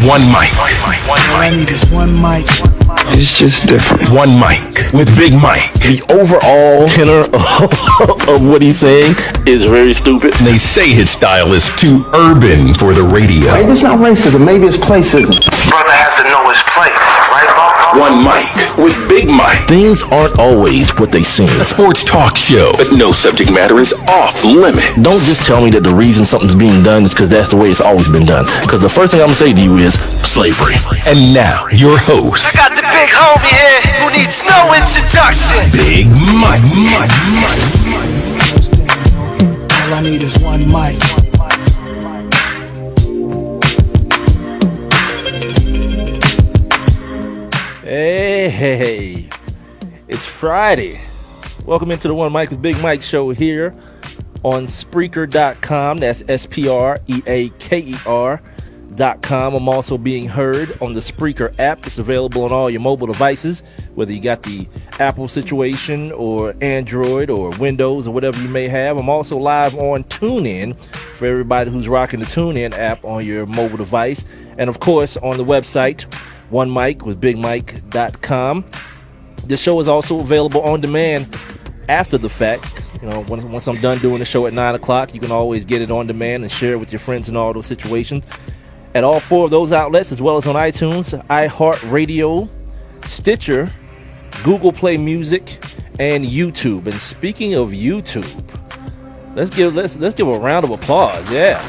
one mic. All I need is one mic. It's just different. One mic with Big Mike. The overall tenor of what he's saying is very stupid. They say his style is too urban for the radio. Maybe it's not racism, maybe it's placism. Brother has to know his place, right, Bob? One mic with Big Mike. Things aren't always what they seem. A sports talk show, but no subject matter is off limit. Don't just tell me that the reason something's being done is because that's the way it's always been done. Because the first thing I'm going to say to you is slavery. And now, your host. I got the big homie here who needs no introduction. Big Mike. All I need is one mic. Hey, it's Friday. Welcome into the One Mic with Big Mike show here on Spreaker.com. That's Spreaker.com. I'm also being heard on the Spreaker app. It's available on all your mobile devices, whether you got the Apple situation or Android or Windows or whatever you may have. I'm also live on TuneIn for everybody who's rocking the TuneIn app on your mobile device. And of course, on the website, One Mic with BigMike.com. The show is also available on demand after the fact. You know, once I'm done doing the show at 9 o'clock, you can always get it on demand and share it with your friends in all those situations. At all four of those outlets, as well as on iTunes, iHeartRadio, Stitcher, Google Play Music, and YouTube. And speaking of YouTube, let's give a round of applause. Yeah,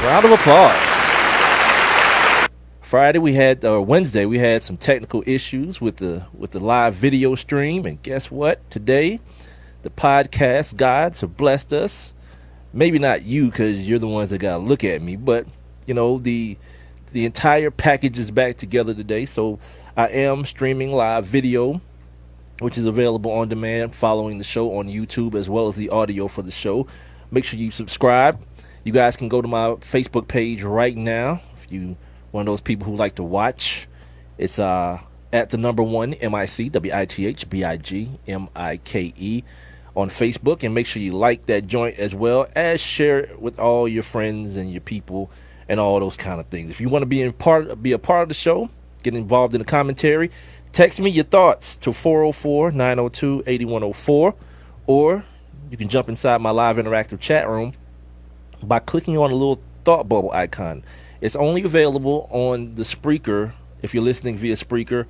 round of applause. Wednesday we had some technical issues with the live video stream, and guess what? Today, the podcast gods have blessed us. Maybe not you, because you're the ones that gotta look at me, but you know, the entire package is back together today. So I am streaming live video, which is available on demand following the show on YouTube, as well as the audio for the show. Make sure you subscribe. You guys can go to my Facebook page right now if you one of those people who like to watch. It's at the number one MIC WITHBIGMIKE on Facebook, and make sure you like that joint as well as share it with all your friends and your people and all those kind of things. If you want to be a part of the show, get involved in the commentary, text me your thoughts to 404-902-8104, or you can jump inside my live interactive chat room by clicking on the little thought bubble icon. It's only available on the Spreaker if you're listening via Spreaker,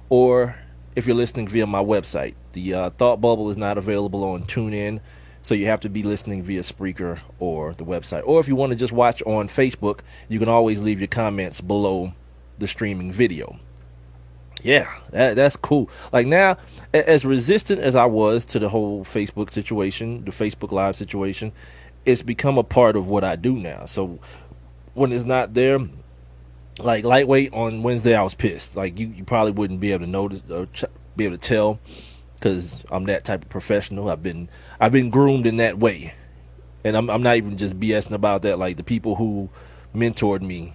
or if you're listening via my website. The thought bubble is not available on TuneIn, so you have to be listening via Spreaker or the website. Or if you want to just watch on Facebook, you can always leave your comments below the streaming video. Yeah, that's cool. Like now, as resistant as I was to the whole Facebook situation, the Facebook Live situation, it's become a part of what I do now. So when it's not there, like lightweight on Wednesday, I was pissed. Like you probably wouldn't be able to notice or be able to tell, because I'm that type of professional. I've been groomed in that way, and I'm not even just BSing about that. Like the people who mentored me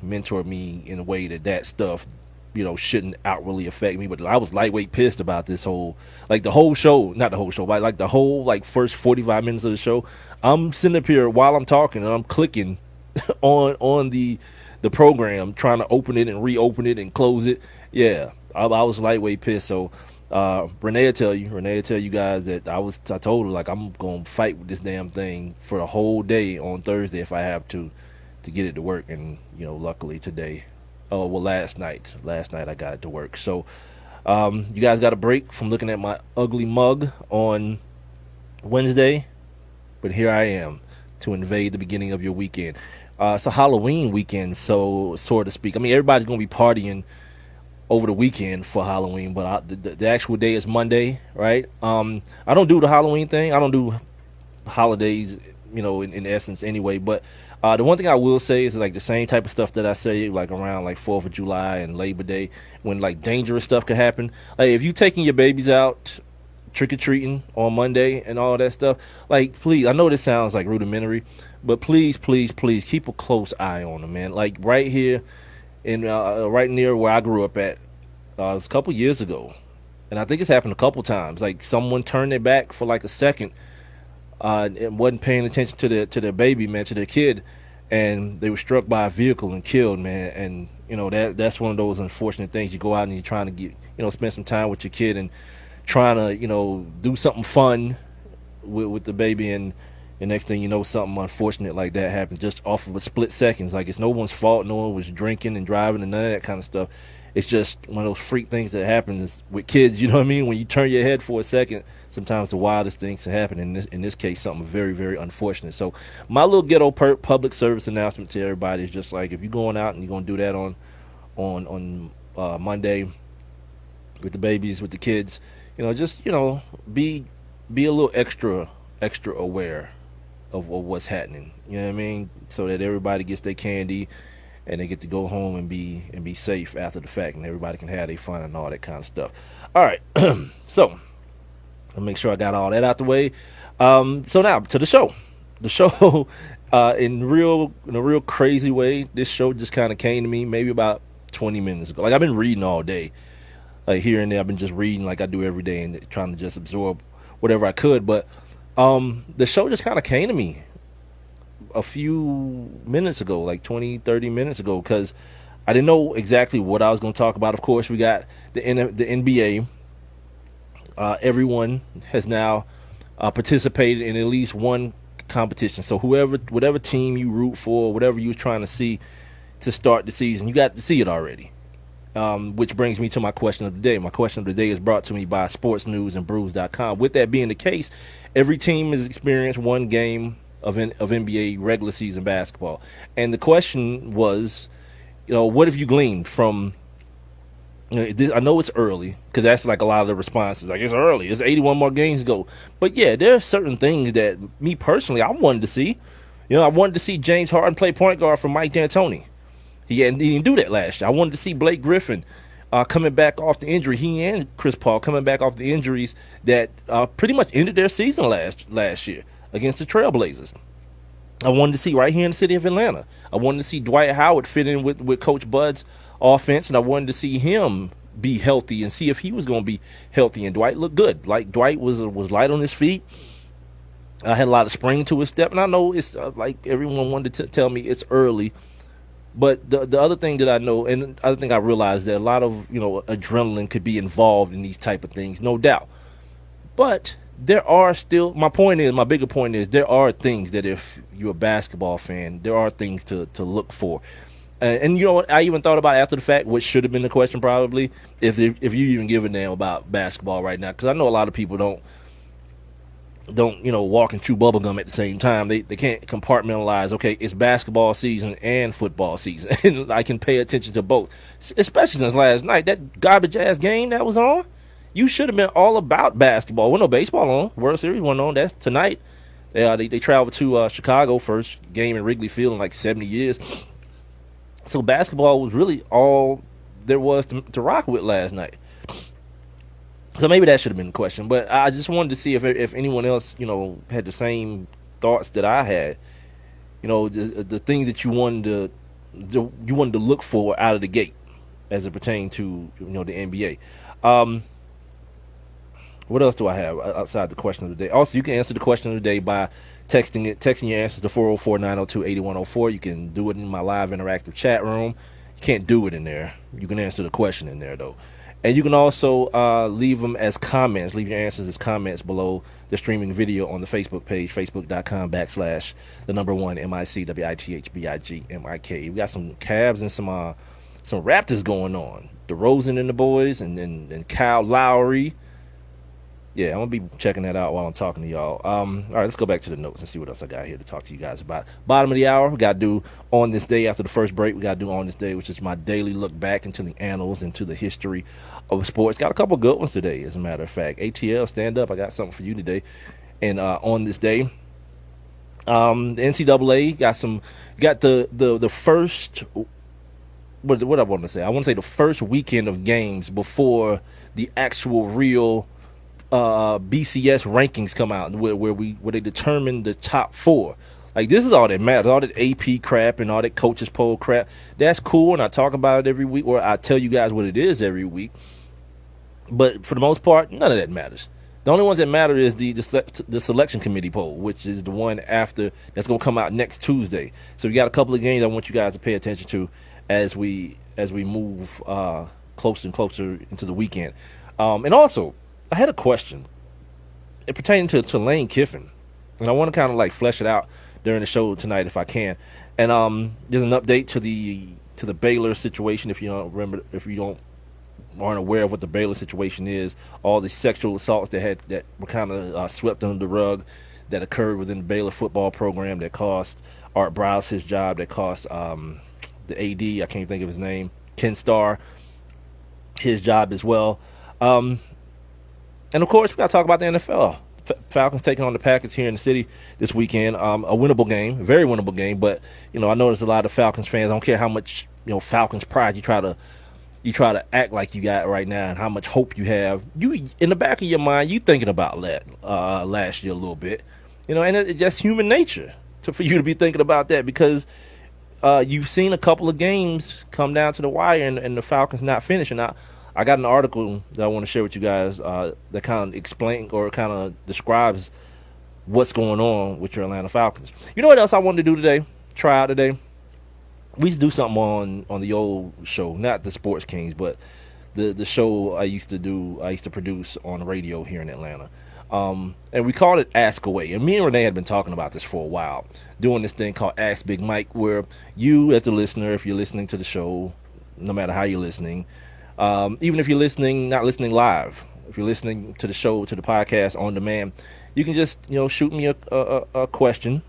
in a way that stuff, you know, shouldn't outwardly affect me. But I was lightweight pissed about this whole, like the whole show, not the whole show, but like the whole like first 45 minutes of the show. I'm sitting up here while I'm talking and I'm clicking on the program, trying to open it and reopen it and close it. Yeah, I was lightweight pissed. So Renee will tell you guys that I told her, like, I'm gonna fight with this damn thing for the whole day on Thursday if I have to get it to work. And you know, luckily today, last night I got it to work. So you guys got a break from looking at my ugly mug on Wednesday, but here I am to invade the beginning of your weekend. It's a Halloween weekend, so to speak. I mean, everybody's gonna be partying over the weekend for Halloween, but the actual day is Monday, right? I don't do the Halloween thing. I don't do holidays, you know, in essence anyway. But the one thing I will say is like the same type of stuff that I say like around like 4th of July and Labor Day, when like dangerous stuff could happen. Like if you taking your babies out trick-or-treating on Monday and all that stuff, like, please, I know this sounds like rudimentary, but please keep a close eye on them, man. Like right here in right near where I grew up at, it was a couple years ago, and I think it's happened a couple times. Like someone turned their back for like a second and wasn't paying attention to their baby, man, to their kid, and they were struck by a vehicle and killed, man. And that's one of those unfortunate things. You go out and you're trying to spend some time with your kid and trying to do something fun with the baby, and the next thing you know, something unfortunate like that happens just off of a split seconds. Like, it's no one's fault. No one was drinking and driving and none of that kind of stuff. It's just one of those freak things that happens with kids. You know what I mean? When you turn your head for a second, sometimes the wildest things can happen. In this case, something very, very unfortunate. So my little ghetto public service announcement to everybody is just like, if you're going out and you're going to do that on Monday with the babies, with the kids, just be a little extra aware of what's happening. You know what I mean? So that everybody gets their candy and they get to go home and be safe after the fact, and everybody can have their fun and all that kind of stuff. All right, so I'll make sure I got all that out the way. So now to the show. The show, in a real crazy way, this show just kind of came to me maybe about 20 minutes ago. Like, I've been reading all day, like here and there. I've been just reading like I do every day and trying to just absorb whatever I could. But the show just kind of came to me a few minutes ago, like 20-30 minutes ago, because I didn't know exactly what I was going to talk about. Of course, we got the NBA. Everyone has now participated in at least one competition. So whatever team you root for, whatever you were trying to see to start the season, you got to see it already. Which brings me to my question of the day. My question of the day is brought to me by sportsnewsandbrews.com. With that being the case, every team has experienced one game of NBA regular season basketball. And the question was, what have you gleaned from, I know it's early, because that's like a lot of the responses. Like, it's early. It's 81 more games to go. But, yeah, there are certain things that, me personally, I wanted to see. I wanted to see James Harden play point guard for Mike D'Antoni. He didn't do that last year. I wanted to see Blake Griffin coming back off the injury. He and Chris Paul coming back off the injuries that pretty much ended their season last year against the Trailblazers. I wanted to see right here in the city of Atlanta. I wanted to see Dwight Howard fit in with Coach Bud's offense, and I wanted to see him be healthy and see if he was going to be healthy. And Dwight looked good. Like, Dwight was light on his feet. I had a lot of spring to his step, and I know it's like everyone wanted to tell me it's early. But the other thing that I know, and the other thing I realized, that a lot of adrenaline could be involved in these type of things, no doubt. But there are still, my bigger point is, there are things that if you're a basketball fan, there are things to look for. And you know what? I even thought about after the fact, which should have been the question probably, if you even give a damn about basketball right now, because I know a lot of people don't walk and chew bubblegum at the same time. They can't compartmentalize, okay, it's basketball season and football season, and I can pay attention to both, especially since last night, that garbage ass game that was on. You should have been all about basketball. Well, no baseball on. World Series went on. That's tonight. They traveled to Chicago, first game in Wrigley Field in like 70 years. So basketball was really all there was to rock with last night. So maybe that should have been the question. But I just wanted to see if anyone else, had the same thoughts that I had. The things that you wanted to look for out of the gate as it pertained to the NBA. What else do I have outside the question of the day? Also, you can answer the question of the day by texting your answers to 404-902-8104. You can do it in my live interactive chat room. You can't do it in there. You can answer the question in there, though. And you can also leave them as comments. Leave your answers as comments below the streaming video on the Facebook page, facebook.com/1 MICWITHBIGMIK. We got some Cavs and some Raptors going on. DeRozan and the boys, and Kyle Lowry. Yeah, I'm going to be checking that out while I'm talking to y'all. All right, let's go back to the notes and see what else I got here to talk to you guys about. Bottom of the hour, we got to do On This Day. After the first break, we got to do On This Day, which is my daily look back into the annals, into the history of sports. Got a couple good ones today, as a matter of fact. ATL, stand up. I got something for you today. And On This Day, the NCAA got the first, what I want to say? I want to say the first weekend of games before the actual real BCS rankings come out, where they determine the top four. Like, this is all that matters. All that AP crap and all that coaches poll crap, that's cool, and I talk about it every week, or I tell you guys what it is every week. But for the most part, none of that matters. The only ones that matter is the selection committee poll, which is the one after, that's going to come out next Tuesday. So we got a couple of games I want you guys to pay attention to as we move closer and closer into the weekend. And also, I had a question. It pertained to Lane Kiffin, and I want to kind of like flesh it out during the show tonight if I can. And there's an update to the Baylor situation. If you don't remember, if you aren't aware of what the Baylor situation is, all the sexual assaults that were kind of swept under the rug that occurred within the Baylor football program that cost Art Browse his job, that cost the AD, I can't think of his name, Ken Starr, his job as well. And of course, we got to talk about the NFL. Falcons taking on the Packers here in the city this weekend. A winnable game, very winnable game. But I know there's a lot of Falcons fans. I don't care how much Falcons pride you try to act like you got right now, and how much hope you have. You in the back of your mind, you thinking about that last year a little bit, and it's just human nature for you to be thinking about that, because you've seen a couple of games come down to the wire and the Falcons not finishing. I got an article that I want to share with you guys that kind of explains or kind of describes what's going on with your Atlanta Falcons. You know what else I wanted to do today? Try out today. We used to do something on the old show, not the Sports Kings, but the show I used to produce on the radio here in Atlanta. And we called it Ask Away. And me and Renee had been talking about this for a while, doing this thing called Ask Big Mike, where you as the listener, if you're listening to the show, no matter how you're listening, even if you're not listening live, if you're listening to the show, to the podcast on demand, you can just, shoot me a question,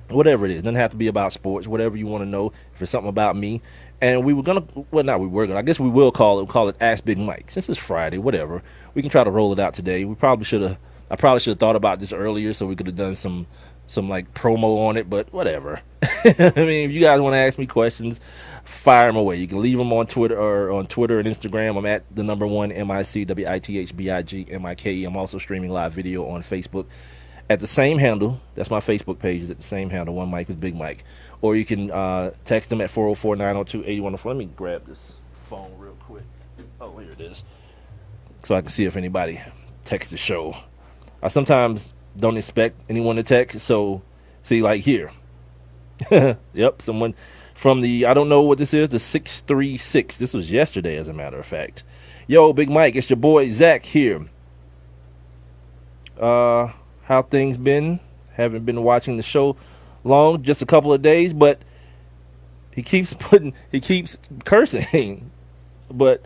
whatever it is. It doesn't have to be about sports, whatever you want to know. If it's something about me, and I guess we will call it Ask Big Mike. Since it's Friday, whatever, we can try to roll it out today. I probably should have thought about this earlier, so we could have done some like promo on it, but whatever. I mean, if you guys want to ask me questions, fire them away. You can leave them on Twitter and Instagram. I'm at the number 1 MICWITHBIGMIKE. I'm also streaming live video on Facebook at the same handle. That's my Facebook page, is at the same handle, One Mike with Big Mike. Or you can text them at 404-902-8104. Let me grab this phone real quick. Oh, here it is. So I can see if anybody texts the show. I sometimes don't expect anyone to text, so see, like here. Yep, someone from I don't know what this is, the 636. This was yesterday, as a matter of fact. Yo, Big Mike, it's your boy Zach here. How things been? Haven't been watching the show long, just a couple of days, but he keeps cursing. But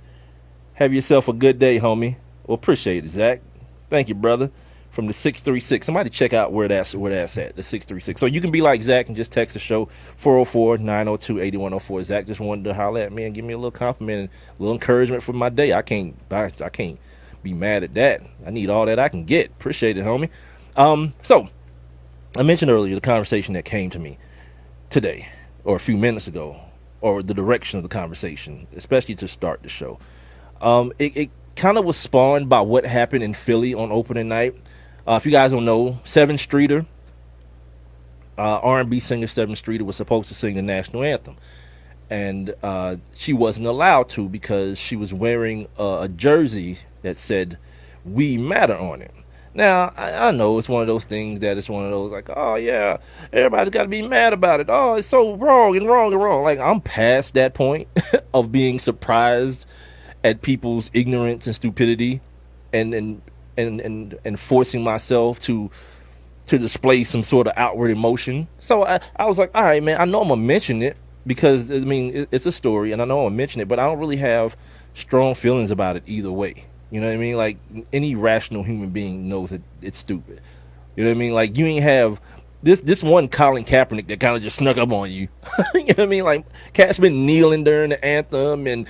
have yourself a good day, homie. Well, appreciate it, Zach. Thank you, brother. From the 636. Somebody check out where that's at, the 636. So you can be like Zach and just text the show, 404-902-8104. Zach just wanted to holler at me and give me a little compliment and a little encouragement for my day. I can't be mad at that. I need all that I can get. Appreciate it, homie. So I mentioned earlier the conversation that came to me today, or a few minutes ago, or the direction of the conversation, especially to start the show. It kind of was spawned by what happened in Philly on opening night. If you guys don't know, Sevyn Streeter, R&B singer Sevyn Streeter, was supposed to sing the national anthem. And she wasn't allowed to because she was wearing a jersey that said, "We Matter" on it. Now, I know it's one of those things that it's one of those like, oh, yeah, everybody's got to be mad about it. Oh, it's so wrong and wrong and wrong. Like, I'm past that point of being surprised at people's ignorance and stupidity and forcing myself to display some sort of outward emotion. So I was like, all right, man, I know I'm going to mention it because, I mean, it's a story, and I know I'm going to mention it, but I don't really have strong feelings about it either way. You know what I mean? Like, any rational human being knows that it's stupid. You know what I mean? Like, you ain't have this one Colin Kaepernick that kind of just snuck up on you. You know what I mean? Like, Cat's been kneeling during the anthem, and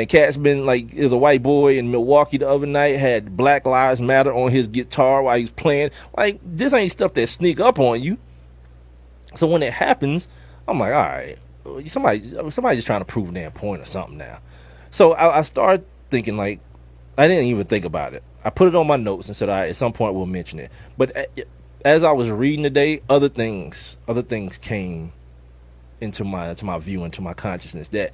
Cat's been like, there's a white boy in Milwaukee the other night had Black Lives Matter on his guitar while he's playing. Like, this ain't stuff that sneak up on you. So when it happens, I'm like, all right, somebody just trying to prove a damn point or something now. So I started thinking, like, I didn't even think about it. I put it on my notes and said, all right, at some point we'll mention it. But as I was reading today, other things came into my view, into my consciousness that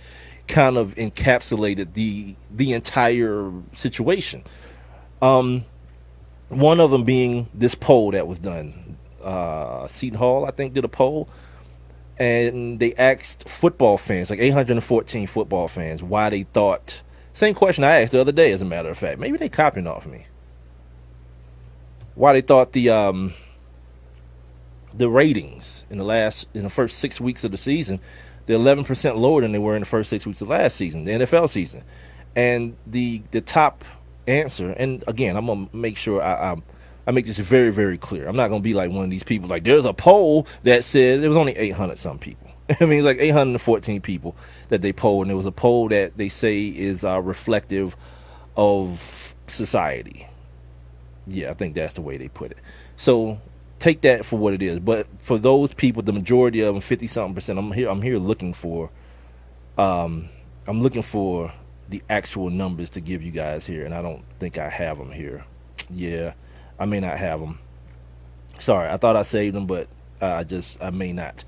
kind of encapsulated the entire situation. One of them being this poll that was done. Seton Hall, I think, did a poll, and they asked football fans, like 814 football fans, why they thought. Same question I asked the other day, as a matter of fact. Maybe they copying off me. Why they thought the ratings in the first 6 weeks of the season, they're 11% lower than they were in the first 6 weeks of last season, the NFL season. And the top answer, and again, I'm gonna make sure I make this very, very clear. I'm not gonna be like one of these people like there's a poll that said it was only 800 some people. I mean, it's like 814 people that they polled, and it was a poll that they say is reflective of society. Yeah, I think that's the way they put it. So take that for what it is. But for those people, the majority of them, 50-something%, I'm here looking for, I'm looking for the actual numbers to give you guys here, and I don't think I have them here. Yeah, I may not have them. Sorry, I thought I saved them, but I may not.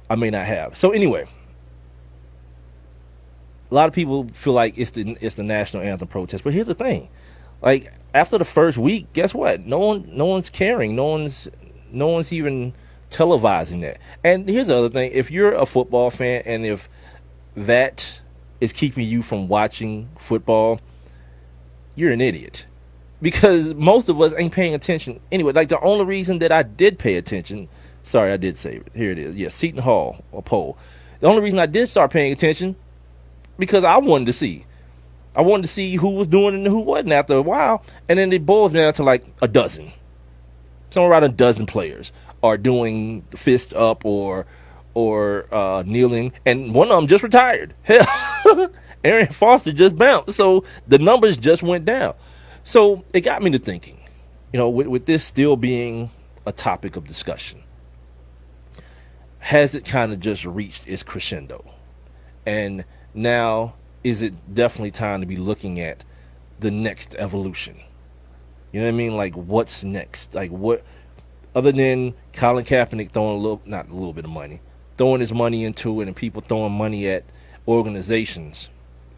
I may not have. So anyway, a lot of people feel like it's the national anthem protest. But here's the thing: like after the first week, guess what? No one's caring. No one's even televising that. And here's the other thing: if you're a football fan, and if that is keeping you from watching football, you're an idiot. Because most of us ain't paying attention anyway. Like the only reason that I did pay attention. Sorry, I did save it. Here it is. Yeah, Seton Hall, a poll. The only reason I did start paying attention, because I wanted to see. I wanted to see who was doing it and who wasn't after a while. And then it boils down to like a dozen. Somewhere around a dozen players are doing fist up or kneeling. And one of them just retired. Hell, Aaron Foster just bounced. So the numbers just went down. So it got me to thinking, with this still being a topic of discussion, has it kind of just reached its crescendo? And now is it definitely time to be looking at the next evolution? You know what I mean? Like, what's next? Like, what, other than Colin Kaepernick throwing not a little bit of money, throwing his money into it, and people throwing money at organizations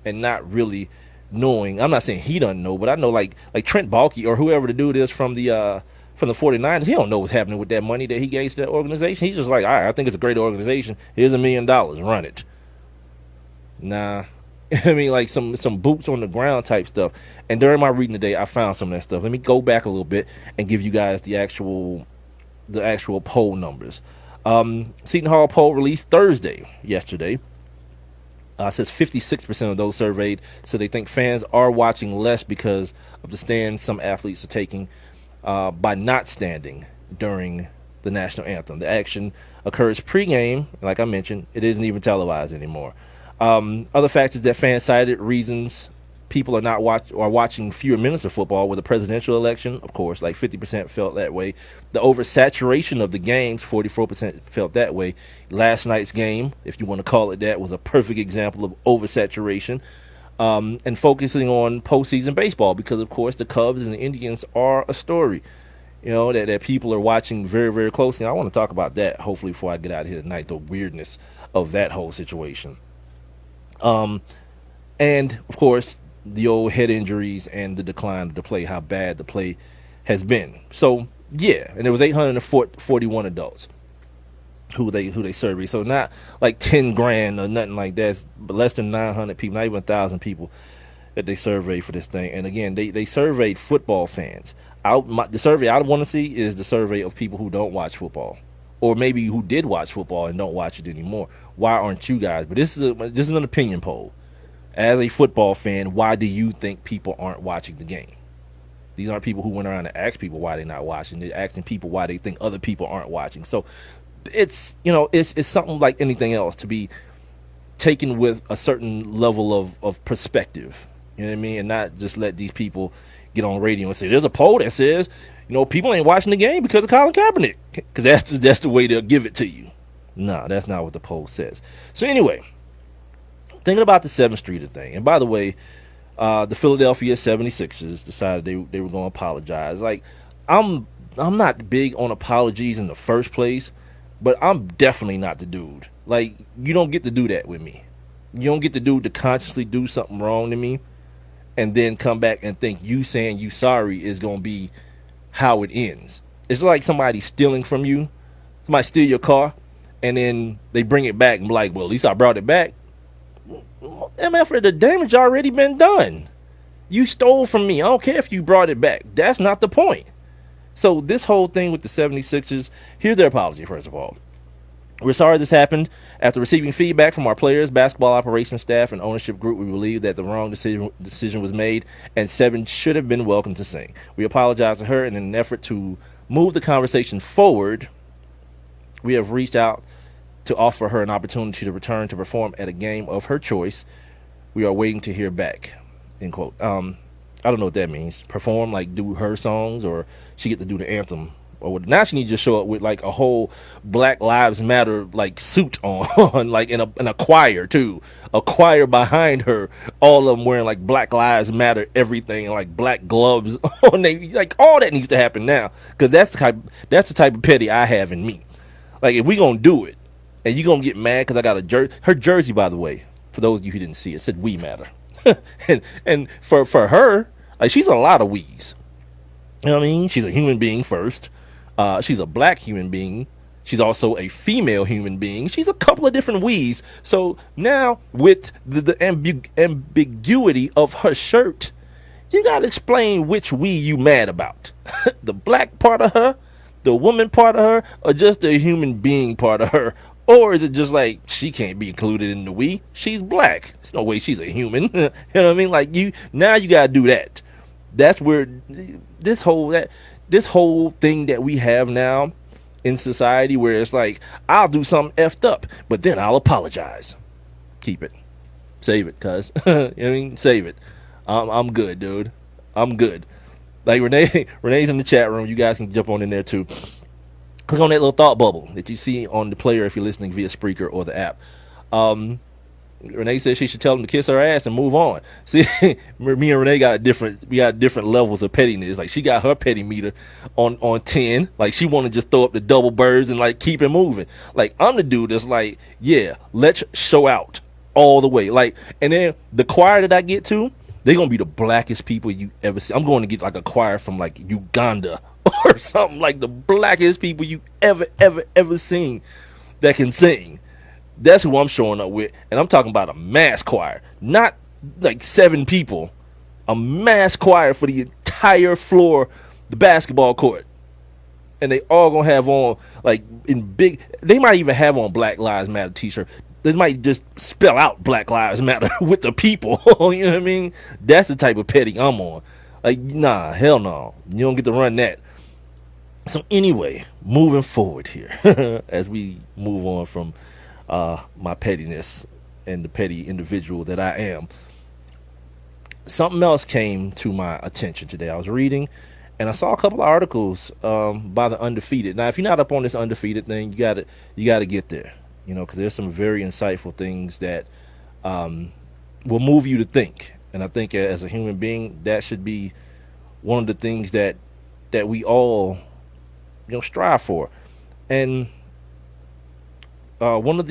and not really knowing. I'm not saying he doesn't know, but I know like Trent Baalke or whoever the dude is from the 49ers, he don't know what's happening with that money that he gave to that organization. He's just like, all right, I think it's a great organization. Here's $1 million, run it. Nah. I mean, like some boots on the ground type stuff. And during my reading today, I found some of that stuff. Let me go back a little bit and give you guys the actual poll numbers. Seton Hall poll released yesterday. Says 56% of those surveyed so they think fans are watching less because of the stand some athletes are taking by not standing during the national anthem. The action occurs pregame. Like I mentioned, it isn't even televised anymore. Other factors that fans cited, reasons people are watching fewer minutes of football with a presidential election. Of course, like 50% felt that way. The oversaturation of the games, 44% felt that way. Last night's game, if you want to call it that, was a perfect example of oversaturation. And focusing on postseason baseball because, of course, the Cubs and the Indians are a story, that people are watching very, very closely. And I want to talk about that, hopefully, before I get out of here tonight, the weirdness of that whole situation. And, of course, the old head injuries and the decline of the play, how bad the play has been. So, yeah, and there was 841 adults who they surveyed. So not like 10 grand or nothing like that, but less than 900 people, not even 1,000 people that they surveyed for this thing. And again, they surveyed football fans. The survey I want to see is the survey of people who don't watch football, or maybe who did watch football and don't watch it anymore. Why aren't you guys? But this is an opinion poll. As a football fan, why do you think people aren't watching the game? These aren't people who went around and asked people why they're not watching. They're asking people why they think other people aren't watching. So it's something like anything else to be taken with a certain level of perspective. You know what I mean? And not just let these people get on radio and say, there's a poll that says, people ain't watching the game because of Colin Kaepernick. Because that's the way they'll give it to you. No, that's not what the poll says. So anyway, thinking about the 7th Streeter thing. And by the way, the Philadelphia 76ers decided they were going to apologize. Like, I'm not big on apologies in the first place, but I'm definitely not the dude. Like, you don't get to do that with me. You don't get the dude to consciously do something wrong to me and then come back and think you saying you sorry is going to be how it ends. It's like somebody stealing from you. Somebody steal your car, and then they bring it back and be like, well, at least I brought it back. MF, the damage already been done. You stole from me. I don't care if you brought it back. That's not the point. So this whole thing with the 76ers, here's their apology, first of all. We're sorry this happened. After receiving feedback from our players, basketball operations staff, and ownership group, we believe that the wrong decision was made, and Seven should have been welcome to sing. We apologize to her, and in an effort to move the conversation forward, we have reached out to offer her an opportunity to return to perform at a game of her choice. We are waiting to hear back. End quote. I don't know what that means. Perform, like do her songs, or she get to do the anthem, or what? Now she needs to show up with like a whole Black Lives Matter like suit on, like in a choir too, a choir behind her, all of them wearing like Black Lives Matter everything, like black gloves on. They like all that needs to happen now, because that's the type of petty I have in me. Like if we gonna do it, and you gonna get mad because I got a jersey. Her jersey, by the way, for those of you who didn't see it, said "We Matter," and for her. Like, she's a lot of we's. You know what I mean? She's a human being first. She's a black human being. She's also a female human being. She's a couple of different we's. So now with the ambiguity of her shirt, you got to explain which we you mad about. The black part of her, the woman part of her, or just the human being part of her? Or is it just like she can't be included in the we? She's black. There's no way she's a human. You know what I mean? Like now you got to do that. That's where this whole thing that we have now in society, where it's like, I'll do something effed up, but then I'll apologize. Keep it, save it, cuz you know what I mean, save it. I'm good, dude. I'm good. Like Renee's in the chat room. You guys can jump on in there too. Click on that little thought bubble that you see on the player if you're listening via Spreaker or the app. Renee said she should tell him to kiss her ass and move on. See, me and Renee got different levels of pettiness. Like, she got her petty meter on 10. Like, she want to just throw up the double birds and like keep it moving. Like, I'm the dude that's like, yeah, let's show out all the way. Like, and then the choir that I get to, they're gonna be the blackest people you ever see. I'm going to get like a choir from like Uganda or something, like the blackest people you ever seen that can sing. That's who I'm showing up with. And I'm talking about a mass choir, not like 7 people, a mass choir for the entire floor, the basketball court. And they all gonna have on like in big, they might even have on Black Lives Matter t-shirt. They might just spell out Black Lives Matter with the people. You know what I mean? That's the type of petty I'm on. Like, nah, hell no. You don't get to run that. So anyway, moving forward here, as we move on from my pettiness and the petty individual that I am, something else came to my attention today. I was reading, and I saw a couple of articles by the Undefeated. Now, if you're not up on this Undefeated thing, you gotta get there, you know, because there's some very insightful things that will move you to think. And I think as a human being, that should be one of the things that we all, you know, strive for. And one of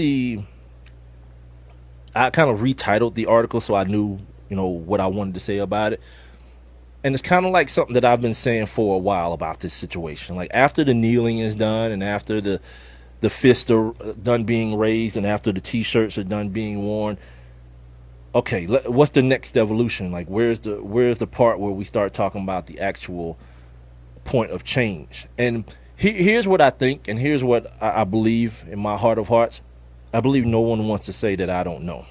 I kind of retitled the article so I knew, you know, what I wanted to say about it. And it's kind of like something that I've been saying for a while about this situation. Like, after the kneeling is done, and after the fists are done being raised, and after the t-shirts are done being worn, okay, what's the next evolution? Like, where's the part where we start talking about the actual point of change? And here's what I think, and here's what I believe in my heart of hearts. I believe no one wants to say that I don't know.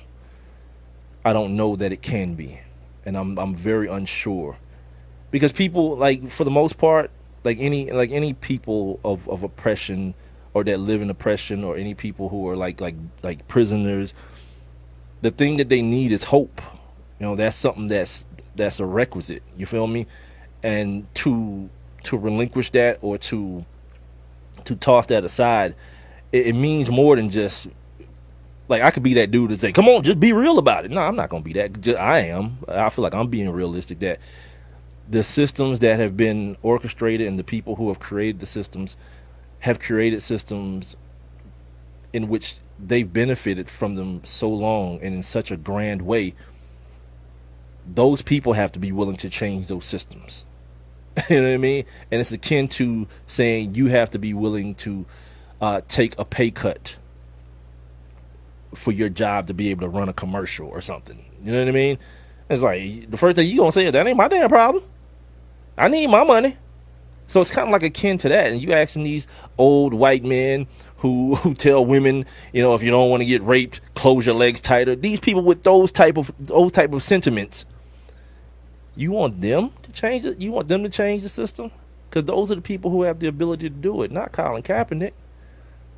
I don't know that it can be, and I'm very unsure, because people, like, for the most part, like any people of oppression, or that live in oppression, or any people who are like prisoners, the thing that they need is hope. You know, that's something that's a requisite. You feel me? And to relinquish that, or to toss that aside, it means more than just, like, I could be that dude to say, come on, just be real about it. No, I'm not going to be that. I feel like I'm being realistic, that the systems that have been orchestrated and the people who have created the systems have created systems in which they've benefited from them so long and in such a grand way. Those people have to be willing to change those systems. You know what I mean? And it's akin to saying you have to be willing to take a pay cut for your job to be able to run a commercial or something. You know what I mean? It's like the first thing you gonna say is that ain't my damn problem. I need my money. So it's kind of like akin to that. And you asking these old white men who tell women, you know, if you don't want to get raped, close your legs tighter. These people with those type of sentiments, you want them to change it? You want them to change the system? Because those are the people who have the ability to do it, not Colin Kaepernick.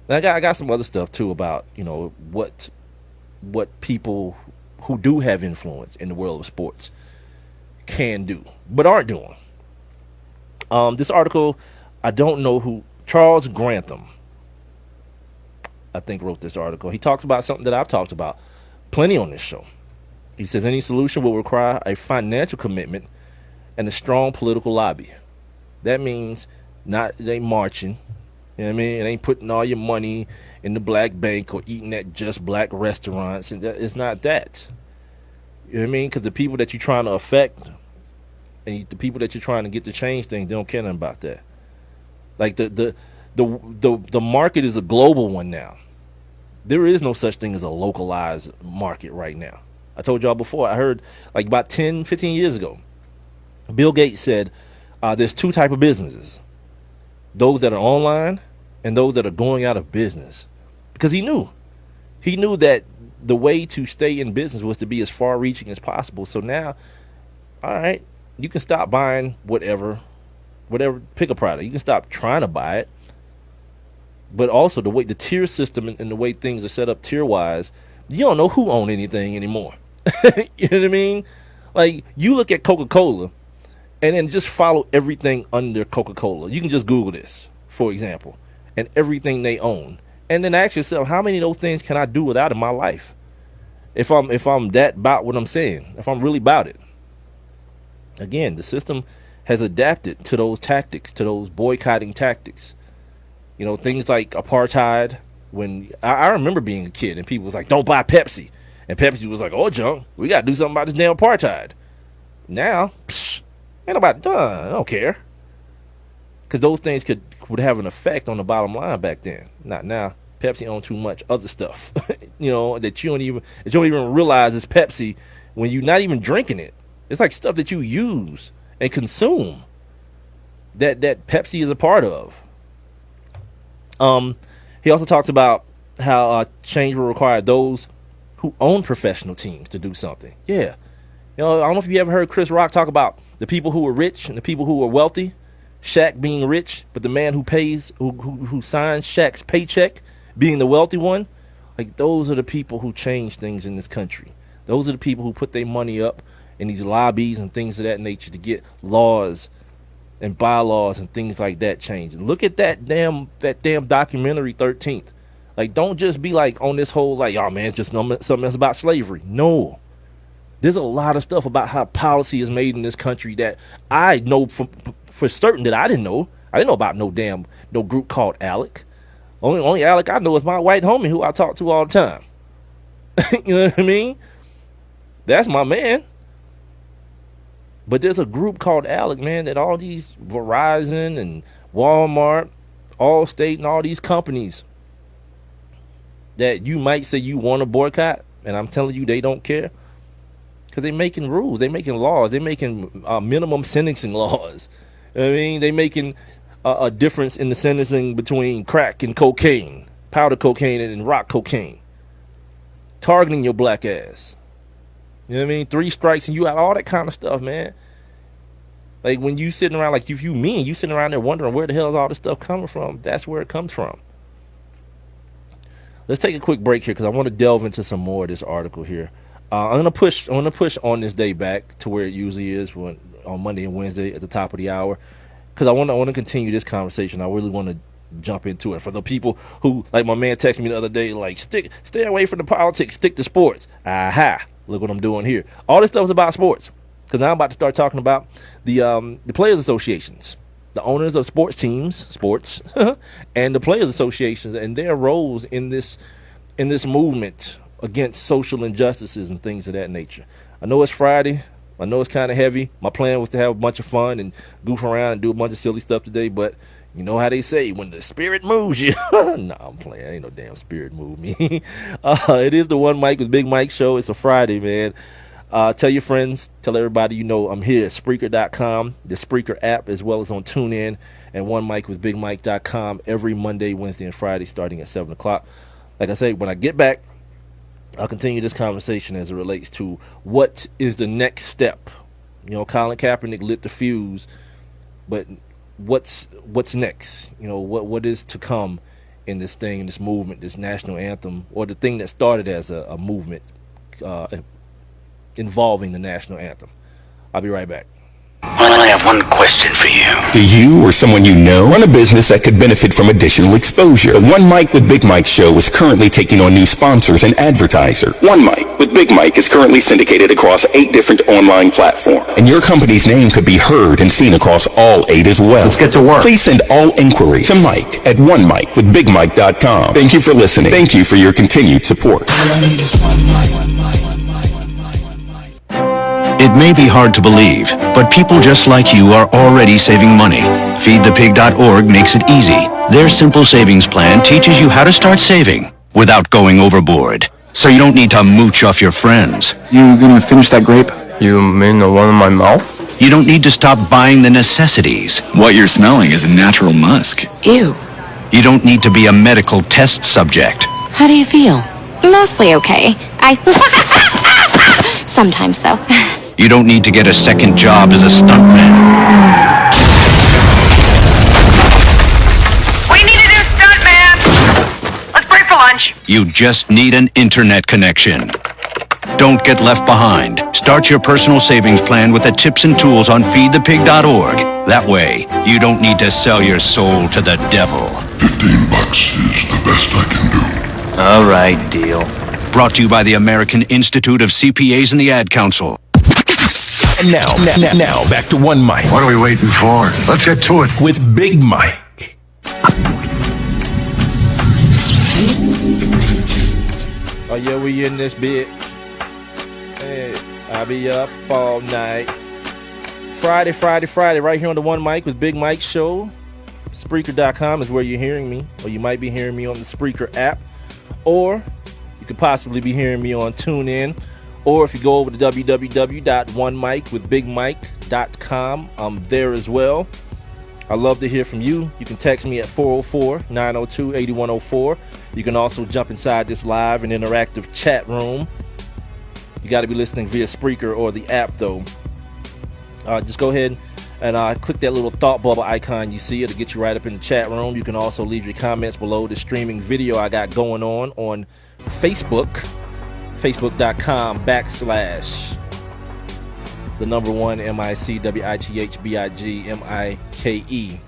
And I got some other stuff too about, you know, what people who do have influence in the world of sports can do, but aren't doing. This article, I don't know who, Charles Grantham, I think, wrote this article. He talks about something that I've talked about plenty on this show. He says any solution will require a financial commitment and a strong political lobby. That means it ain't marching. You know what I mean? It ain't putting all your money in the black bank or eating at just black restaurants. And it's not that. You know what I mean? Because the people that you're trying to affect and the people that you're trying to get to change things, they don't care nothing about that. Like the market is a global one now. There is no such thing as a localized market right now. I told y'all before, I heard like about 10, 15 years ago, Bill Gates said there's two type of businesses. Those that are online and those that are going out of business. Because he knew that the way to stay in business was to be as far reaching as possible. So now, all right, you can stop buying whatever, pick a product. You can stop trying to buy it. But also the way the tier system and the way things are set up tier wise, you don't know who owns anything anymore. You know what I mean? Like you look at Coca-Cola and then just follow everything under Coca-Cola. You can just Google this, for example, and everything they own. And then ask yourself, how many of those things can I do without in my life? If I'm that about what I'm saying, if I'm really about it. Again, the system has adapted to those tactics, to those boycotting tactics. You know, things like apartheid. When I remember being a kid and people was like, don't buy Pepsi. And Pepsi was like, oh, junk, we got to do something about this damn apartheid. Now, ain't nobody done. I don't care. Because those things would have an effect on the bottom line back then. Not now. Pepsi own too much other stuff, you know, that you don't even realize is Pepsi when you're not even drinking it. It's like stuff that you use and consume that Pepsi is a part of. He also talks about how change will require those who own professional teams to do something. Yeah. You know, I don't know if you ever heard Chris Rock talk about the people who are rich and the people who are wealthy. Shaq being rich, but the man who who signs Shaq's paycheck being the wealthy one. Like, those are the people who change things in this country. Those are the people who put their money up in these lobbies and things of that nature to get laws and bylaws and things like that changed. Look at that damn documentary 13th. Like, don't just be like on this whole like, oh man, it's just something else about slavery. No. There's a lot of stuff about how policy is made in this country that I know for certain that I didn't know. I didn't know about no group called ALEC. Only ALEC I know is my white homie who I talk to all the time. You know what I mean? That's my man. But there's a group called ALEC, man, that all these Verizon and Walmart, Allstate, and all these companies that you might say you want to boycott, and I'm telling you they don't care. Because they're making rules. They're making laws. They're making minimum sentencing laws. I mean, they're making a difference in the sentencing between crack and cocaine, powder cocaine and rock cocaine. Targeting your black ass. You know what I mean? 3 strikes and you out, all that kind of stuff, man. Like, when you sitting around, like, if you sitting around there wondering where the hell is all this stuff coming from, that's where it comes from. Let's take a quick break here because I want to delve into some more of this article here. I'm gonna push on this day back to where it usually is on Monday and Wednesday at the top of the hour, because I want to continue this conversation. I really want to jump into it for the people who, like my man texted me the other day, like, stay away from the politics, stick to sports. Aha! Look what I'm doing here. All this stuff is about sports, because now I'm about to start talking about the players associations, the owners of sports teams, and the players associations and their roles in this movement against social injustices and things of that nature. I know it's Friday. I know it's kind of heavy. My plan was to have a bunch of fun and goof around and do a bunch of silly stuff today, but You know how they say, when the spirit moves you. Nah, I'm playing. Ain't no damn spirit move me. It is the One Mic with Big Mike show. It's a Friday, man. Tell your friends, tell everybody you know I'm here at Spreaker.com, the Spreaker app, as well as on TuneIn and OneMicWithBigMike.com every Monday, Wednesday, and Friday starting at 7 o'clock. Like I say, when I get back, I'll continue this conversation as it relates to what is the next step. You know, Colin Kaepernick lit the fuse, but what's next? You know, what is to come in this thing, this movement, this national anthem, or the thing that started as a movement involving the national anthem. I'll be right back. Well, I have one question for you. Do you or someone you know run a business that could benefit from additional exposure? The One Mic with Big Mike show is currently taking on new sponsors and advertisers. One Mic with Big Mike is currently syndicated across 8 different online platforms, and your company's name could be heard and seen across all 8 as well. Let's get to work. Please send all inquiries to Mike at OneMicWithBigMike.com. Thank you for listening. Thank you for your continued support. All I need is one mic. It may be hard to believe, but people just like you are already saving money. FeedThePig.org makes it easy. Their simple savings plan teaches you how to start saving without going overboard. So you don't need to mooch off your friends. You gonna finish that grape? You mean the one in my mouth? You don't need to stop buying the necessities. What you're smelling is a natural musk. Ew. You don't need to be a medical test subject. How do you feel? Mostly okay. Sometimes, though. You don't need to get a second job as a stuntman. We need a new stuntman! Let's break for lunch. You just need an internet connection. Don't get left behind. Start your personal savings plan with the tips and tools on feedthepig.org. That way, you don't need to sell your soul to the devil. $15 is the best I can do. All right, deal. Brought to you by the American Institute of CPAs and the Ad Council. And now, back to One Mic. What are we waiting for? Let's get to it. With Big Mike. Oh yeah, we in this bit. Hey, I'll be up all night. Friday, right here on the One Mic with Big Mike show. Spreaker.com is where you're hearing me, or you might be hearing me on the Spreaker app, or you could possibly be hearing me on TuneIn. Or if you go over to www.onemicwithbigmike.com, I'm there as well. I love to hear from you. You can text me at 404-902-8104. You can also jump inside this live and interactive chat room. You got to be listening via Spreaker or the app, though. Just go ahead and click that little thought bubble icon you see. It'll get you right up in the chat room. You can also leave your comments below the streaming video I got going on Facebook. Facebook.com/1MICWITHBIGMIKE.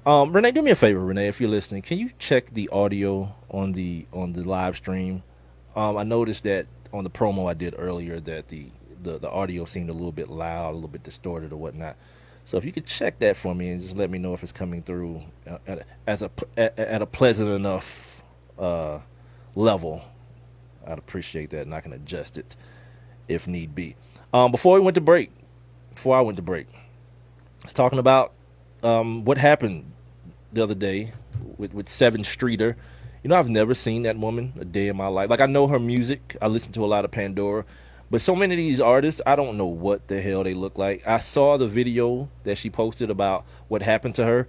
Renee, do me a favor, Renee, if you're listening. Can you check the audio on the live stream? I noticed that on the promo I did earlier that the audio seemed a little bit loud, a little bit distorted or whatnot. So if you could check that for me and just let me know if it's coming through at a pleasant enough level, I'd appreciate that, and I can adjust it if need be. Before I went to break, I was talking about what happened the other day with 7th Streeter. You know, I've never seen that woman a day in my life. Like, I know her music. I listen to a lot of Pandora. But so many of these artists, I don't know what the hell they look like. I saw the video that she posted about what happened to her.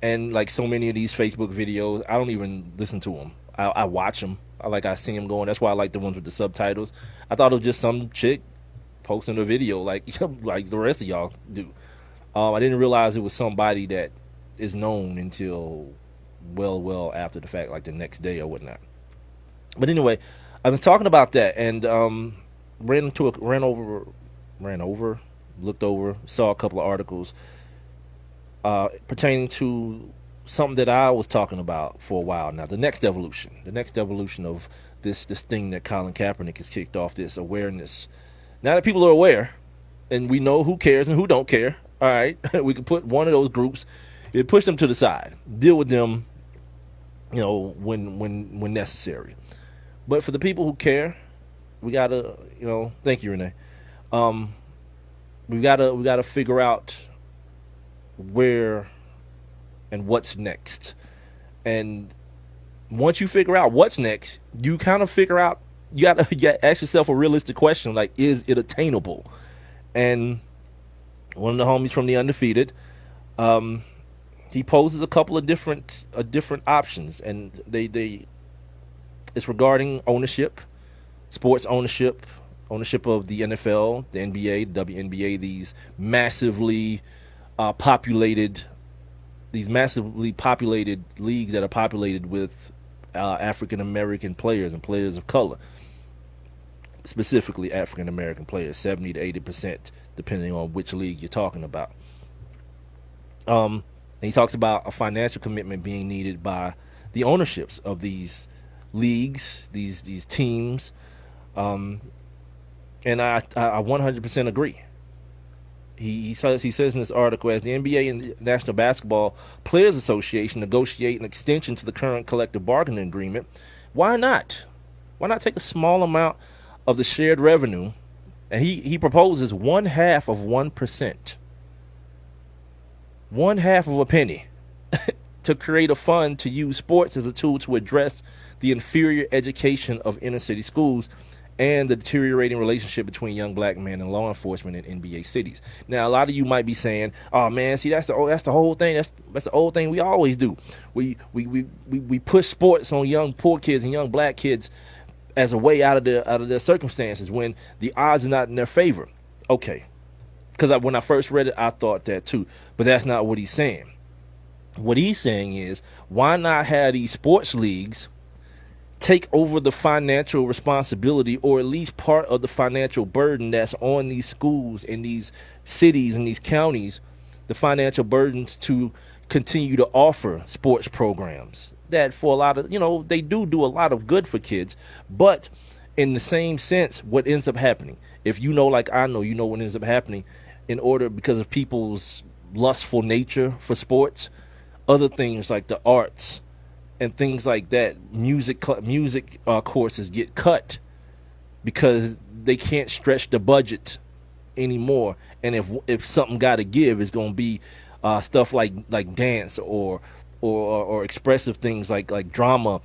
And like so many of these Facebook videos, I don't even listen to them. I watch them. I see them going. That's why I like the ones with the subtitles. I thought it was just some chick posting a video like the rest of y'all do. I didn't realize it was somebody that is known until well after the fact, like the next day or whatnot. But anyway, I was talking about that and looked over, saw a couple of articles pertaining to something that I was talking about for a while now. The next evolution of this thing that Colin Kaepernick has kicked off, this awareness. Now that people are aware, and we know who cares and who don't care, all right, we can put one of those groups, push them to the side, deal with them, when necessary. But for the people who care, we gotta, thank you, Renee. We gotta figure out where and what's next. And once you figure out what's next, you kind of figure out, you got to ask yourself a realistic question, like, is it attainable? And one of the homies from the Undefeated, he poses a couple of different options, and it's regarding ownership, sports ownership of the NFL, the NBA, the WNBA, these massively populated leagues that are populated with African American players and players of color, specifically African American players, 70 to 80%, depending on which league you're talking about. And he talks about a financial commitment being needed by the ownerships of these leagues, these teams, and I 100% agree. He says in this article, as the NBA and the National Basketball Players Association negotiate an extension to the current collective bargaining agreement, why not? Why not take a small amount of the shared revenue? And he proposes 1/2 of 1%, 1/2 of a penny, to create a fund to use sports as a tool to address the inferior education of inner city schools and the deteriorating relationship between young black men and law enforcement in NBA cities. Now, a lot of you might be saying, "Oh man, see that's the whole thing. That's the old thing we always do. We push sports on young poor kids and young black kids as a way out of their circumstances when the odds are not in their favor." Okay, because when I first read it, I thought that too, but that's not what he's saying. What he's saying is, why not have these sports leagues take over the financial responsibility, or at least part of the financial burden that's on these schools in these cities and these counties, the financial burdens to continue to offer sports programs that, for a lot of, they do a lot of good for kids. But in the same sense, what ends up happening, if like I know, what ends up happening, because of people's lustful nature for sports, other things like the arts and things like that, music courses get cut because they can't stretch the budget anymore. And if something got to give, it's going to be stuff like dance or expressive things like drama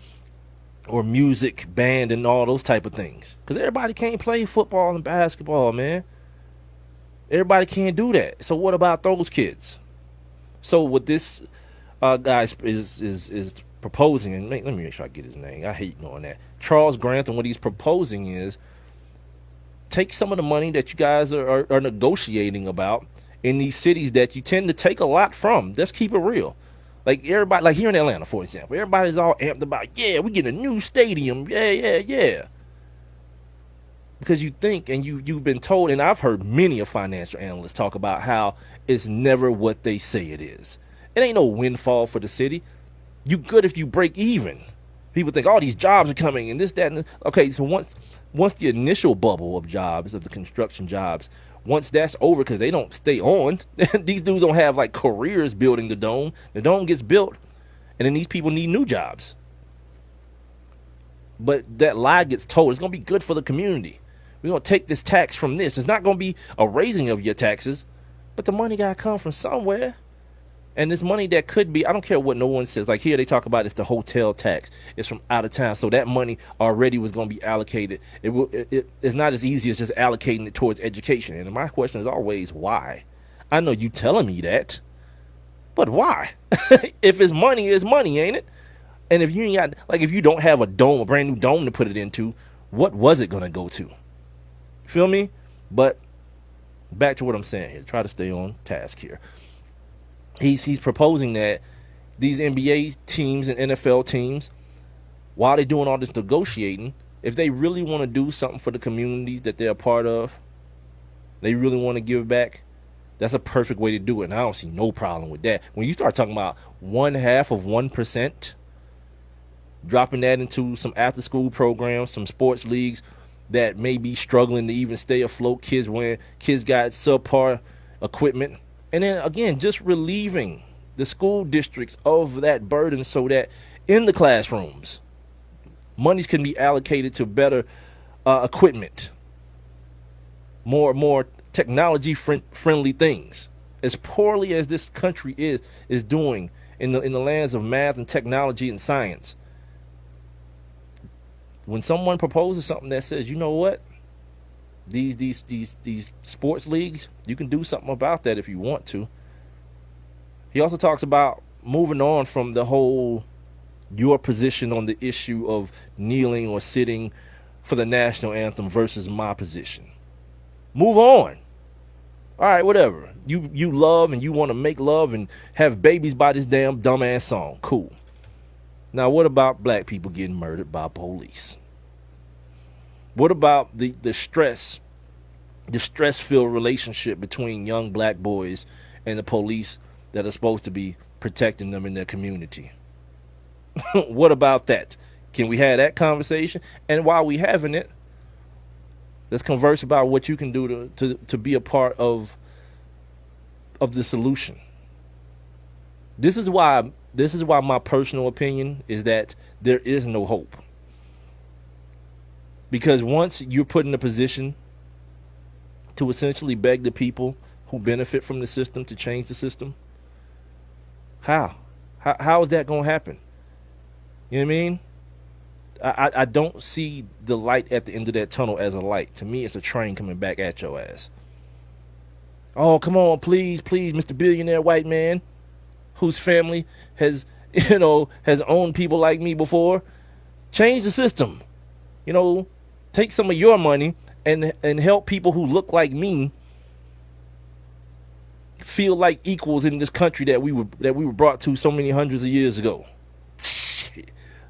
or music, band, and all those type of things. Because everybody can't play football and basketball, man. Everybody can't do that. So what about those kids? So what this guy is proposing, and let me make sure I get his name. I hate knowing that. Charles Grantham, what he's proposing is take some of the money that you guys are negotiating about in these cities that you tend to take a lot from. Let's keep it real. Like everybody, like here in Atlanta, for example, everybody's all amped about, yeah, we get a new stadium. Yeah. Because you think, and you've been told, and I've heard many of financial analysts talk about how it's never what they say it is. It ain't no windfall for the city. You good if you break even. People think, these jobs are coming and this, that, and okay. So once the initial bubble of jobs, of the construction jobs, once that's over, because they don't stay on, these dudes don't have like careers building the dome. The dome gets built, and then these people need new jobs. But that lie gets told. It's gonna be good for the community. We're gonna take this tax from this. It's not gonna be a raising of your taxes, but the money gotta come from somewhere. And this money that could be, I don't care what no one says. Like here they talk about it's the hotel tax. It's from out of town. So that money already was going to be allocated. It's not as easy as just allocating it towards education. And my question is always, why? I know you telling me that, but why? If it's money, ain't it? And if you ain't got, like if you don't have a dome, a brand new dome to put it into, what was it going to go to? Feel me? But back to what I'm saying here. Try to stay on task here. He's proposing that these NBA teams and NFL teams, while they're doing all this negotiating, if they really want to do something for the communities that they're a part of, they really want to give back, that's a perfect way to do it. And I don't see no problem with that. When you start talking about 1/2 of 1%, dropping that into some after-school programs, some sports leagues that may be struggling to even stay afloat, kids got subpar equipment. And then, again, just relieving the school districts of that burden so that in the classrooms, monies can be allocated to better equipment, more technology-friendly things, as poorly as this country is doing in the lands of math and technology and science, when someone proposes something that says, you know what, these sports leagues, you can do something about that if you want to. He also talks about moving on from the whole your position on the issue of kneeling or sitting for the national anthem versus my position. Move on. All right, whatever. You love and you want to make love and have babies by this damn dumbass song. Cool. Now, what about black people getting murdered by police? What about the stress-filled relationship between young black boys and the police that are supposed to be protecting them in their community? What about that? Can we have that conversation? And while we having it, let's converse about what you can do to be a part of the solution. This is why my personal opinion is that there is no hope. Because once you're put in a position to essentially beg the people who benefit from the system to change the system, how is that going to happen? You know what I mean? I don't see the light at the end of that tunnel as a light. To me, it's a train coming back at your ass. Oh, come on, please, Mr. Billionaire White Man, whose family has owned people like me before. Change the system. Take some of your money and help people who look like me feel like equals in this country that we were brought to so many hundreds of years ago.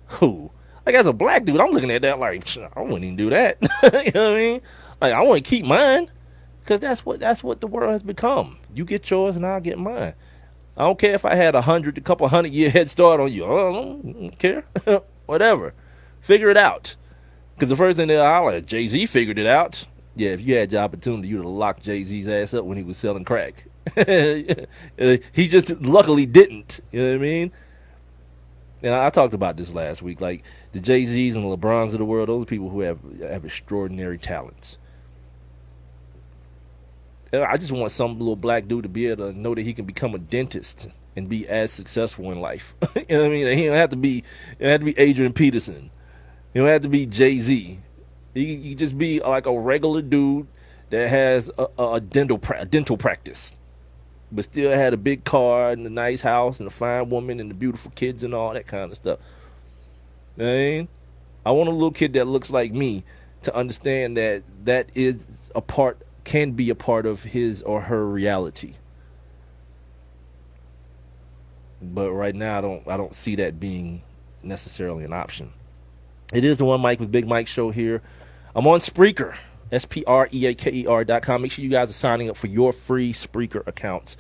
Who? Like, as a black dude, I'm looking at that like, I wouldn't even do that. You know what I mean? Like, I want to keep mine because that's what the world has become. You get yours and I'll get mine. I don't care if I had a couple 100-year head start on you. I don't care. Whatever. Figure it out. Because the first thing they'll holler at, Jay-Z figured it out. Yeah, if you had your opportunity, you would have locked Jay-Z's ass up when he was selling crack. He just luckily didn't. You know what I mean? And I talked about this last week. Like, the Jay-Z's and the LeBrons of the world, those are people who have extraordinary talents. And I just want some little black dude to be able to know that he can become a dentist and be as successful in life. You know what I mean? He don't have to be Adrian Peterson. He don't have to be Jay-Z. He can just be like a regular dude that has a dental practice, but still had a big car and a nice house and a fine woman and the beautiful kids and all that kind of stuff. You know what I mean? I want a little kid that looks like me to understand that is can be a part of his or her reality. But right now, I don't see that being necessarily an option. It is the One Mic with Big Mike show here. I'm on Spreaker, SPREAKER.com. Make sure you guys are signing up for your free Spreaker accounts.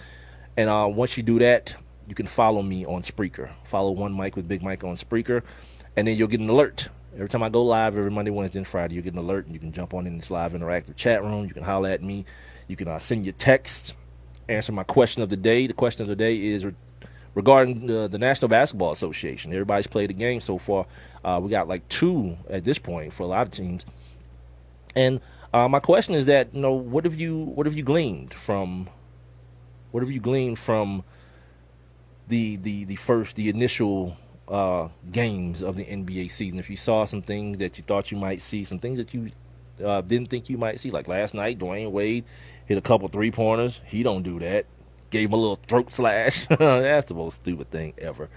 And once you do that, you can follow me on Spreaker. Follow One Mic with Big Mike on Spreaker. And then you'll get an alert. Every time I go live, every Monday, Wednesday, and Friday, you'll get an alert. And you can jump on in this live interactive chat room. You can holler at me. You can send your text, answer my question of the day. The question of the day is regarding the National Basketball Association. Everybody's played the game so far. We got like 2 at this point for a lot of teams. And my question is that, what have you gleaned from the initial games of the NBA season? If you saw some things that you thought you might see, some things that you didn't think you might see, like last night, Dwayne Wade hit a couple 3-pointers. He don't do that. Gave him a little throat slash. That's the most stupid thing ever.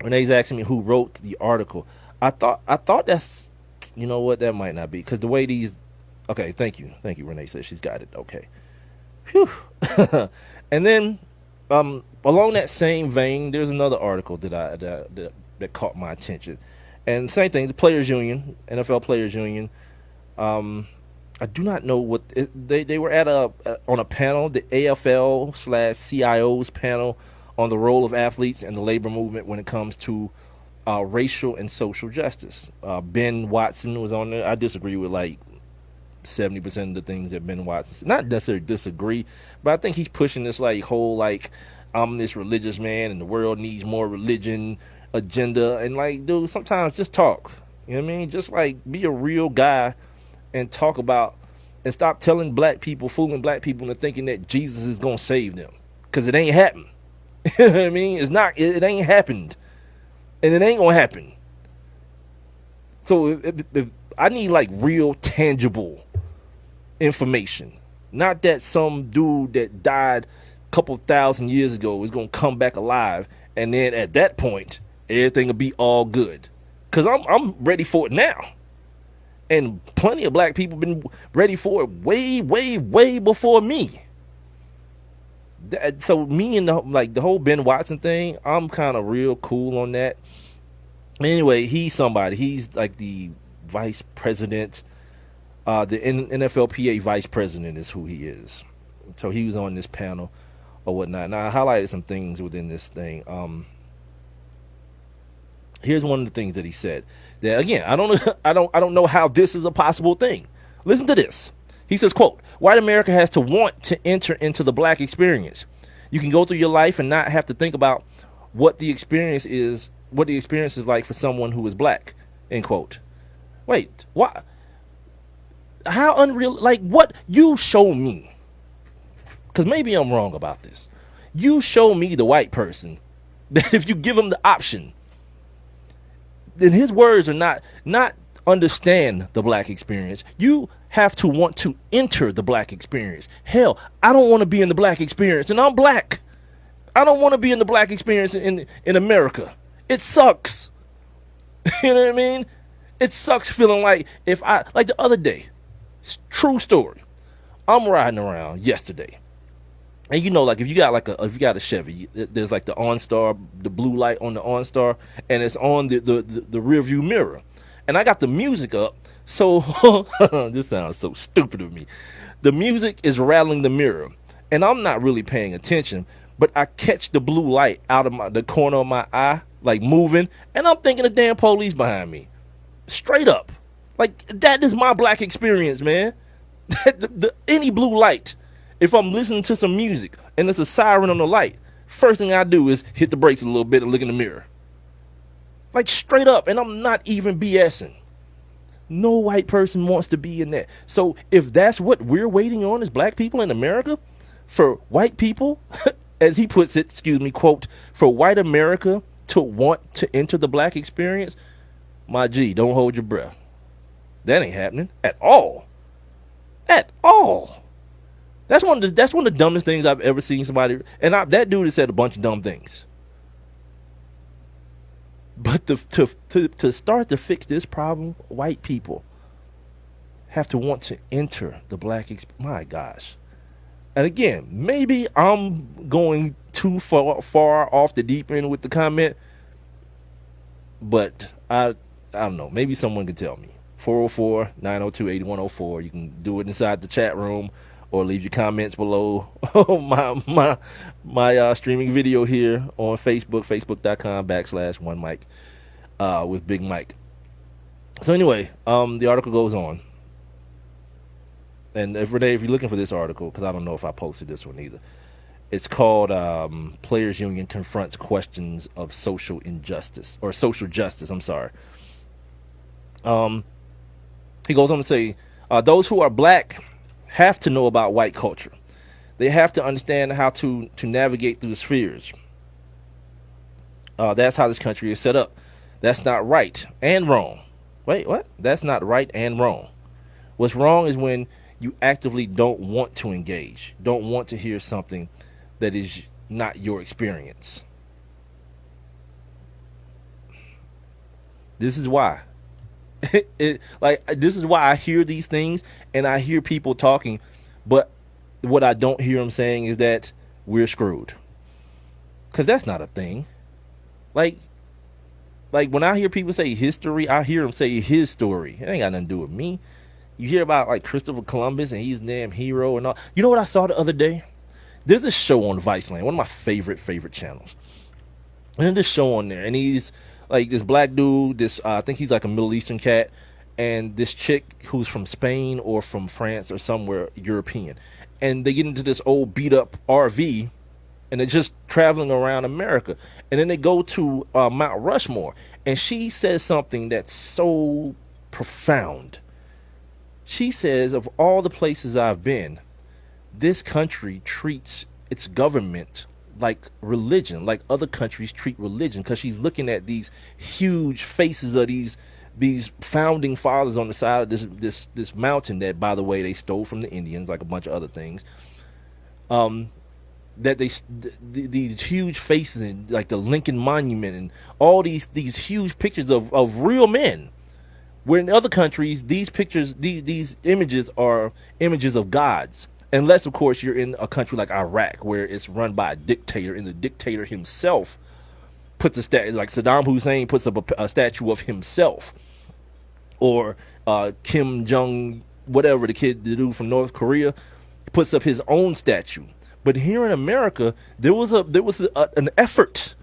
Renee's asking me who wrote the article. I thought that's, you know what, that might not be, because the way these. Okay, thank you, Renee says she's got it. Okay, whew. And then along that same vein, there's another article that caught my attention, and same thing, the Players Union, NFL Players Union. I do not know what they were on a panel, the AFL/CIO's panel on the role of athletes and the labor movement when it comes to racial and social justice. Ben Watson was on there. I disagree with like 70% of the things that Ben Watson said. Not necessarily disagree, but I think he's pushing this like whole like I'm this religious man and the world needs more religion agenda. And like, dude, sometimes just talk. You know what I mean? Just like be a real guy and talk about and stop telling black people, fooling black people into thinking that Jesus is going to save them. Because it ain't happened. You know what I mean? It ain't happened. And it ain't going to happen. So if I need like real tangible information. Not that some dude that died a couple thousand years ago is going to come back alive. And then at that point, everything will be all good. Because I'm ready for it now. And plenty of black people been ready for it way, way, way before me. So me and the whole Ben Watson thing, I'm kind of real cool on that. Anyway, he's somebody. He's like the vice president. The NFLPA vice president is who he is. So he was on this panel or whatnot. Now I highlighted some things within this thing. Here's one of the things that he said. That again, I don't know how this is a possible thing. Listen to this. He says, quote, "White America has to want to enter into the black experience. You can go through your life and not have to think about what the experience is like for someone who is black." End quote. Wait, what? How unreal? Like, what? You show me. Because maybe I'm wrong about this. You show me the white person that if you give him the option, then his words are not understand the black experience. You have to want to enter the black experience. Hell, I don't want to be in the black experience, and I'm black. I don't want to be in the black experience in America. It sucks. You know what I mean? It sucks feeling like like the other day, true story. I'm riding around yesterday. And you know, like if you got a Chevy, there's like the OnStar, the blue light on the OnStar, and it's on the rear view mirror. And I got the music up, so this sounds so stupid of me. The music is rattling the mirror, and I'm not really paying attention, but I catch the blue light out of the corner of my eye, like moving, and I'm thinking the damn police behind me. Straight up. Like, that is my black experience, man. Any blue light. If I'm listening to some music and there's a siren on the light, first thing I do is hit the brakes a little bit and look in the mirror. Like, straight up, and I'm not even BSing. No white person wants to be in that. So if that's what we're waiting on as black people in America, for white people, as he puts it, quote, for white America to want to enter the black experience, my G, don't hold your breath. That ain't happening at all. At all. That's one of the dumbest things I've ever seen somebody. And that dude has said a bunch of dumb things. But to start to fix this problem, white people have to want to enter the black experience. My gosh. And again, maybe I'm going too far off the deep end with the comment. But I don't know. Maybe someone can tell me. 404-902-8104. You can do it inside the chat room or leave your comments below my streaming video here on Facebook, facebook.com/1Mike with Big Mike. So anyway, the article goes on. And if you're looking for this article, because I don't know if I posted this one either, it's called Players Union Confronts Questions of Social Injustice, or Social Justice, I'm sorry. He goes on to say, those who are black have to know about white culture. They have to understand how to navigate through the spheres. That's how this country is set up. That's not right and wrong. Wait, what? That's not right and wrong. What's wrong is when you actively don't want to engage, don't want to hear something that is not your experience. This is why. This is why I hear these things and I hear people talking, but what I don't hear them saying is that we're screwed. Because that's not a thing. Like when I hear people say history, I hear them say his story. It ain't got nothing to do with me. You hear about like Christopher Columbus and he's a damn hero and all. You know what I saw the other day? There's a show on Viceland, one of my favorite channels. And this show on there, and he's like this black dude, I think he's like a Middle Eastern cat, and this chick who's from Spain or from France or somewhere European. And they get into this old beat up RV and they're just traveling around America. And then they go to Mount Rushmore, and she says something that's so profound. She says, of all the places I've been, this country treats its government like religion, like other countries treat religion, because she's looking at these huge faces of these founding fathers on the side of this mountain that, by the way, they stole from the Indians, like a bunch of other things. That these huge faces, and like the Lincoln Monument, and all these huge pictures of real men. Where in other countries, these pictures, these images are images of gods. Unless, of course, you're in a country like Iraq, where it's run by a dictator, and the dictator himself puts a statue, like Saddam Hussein puts up a statue of himself, or Kim Jong, whatever the dude from North Korea, puts up his own statue. But here in America, there was an effort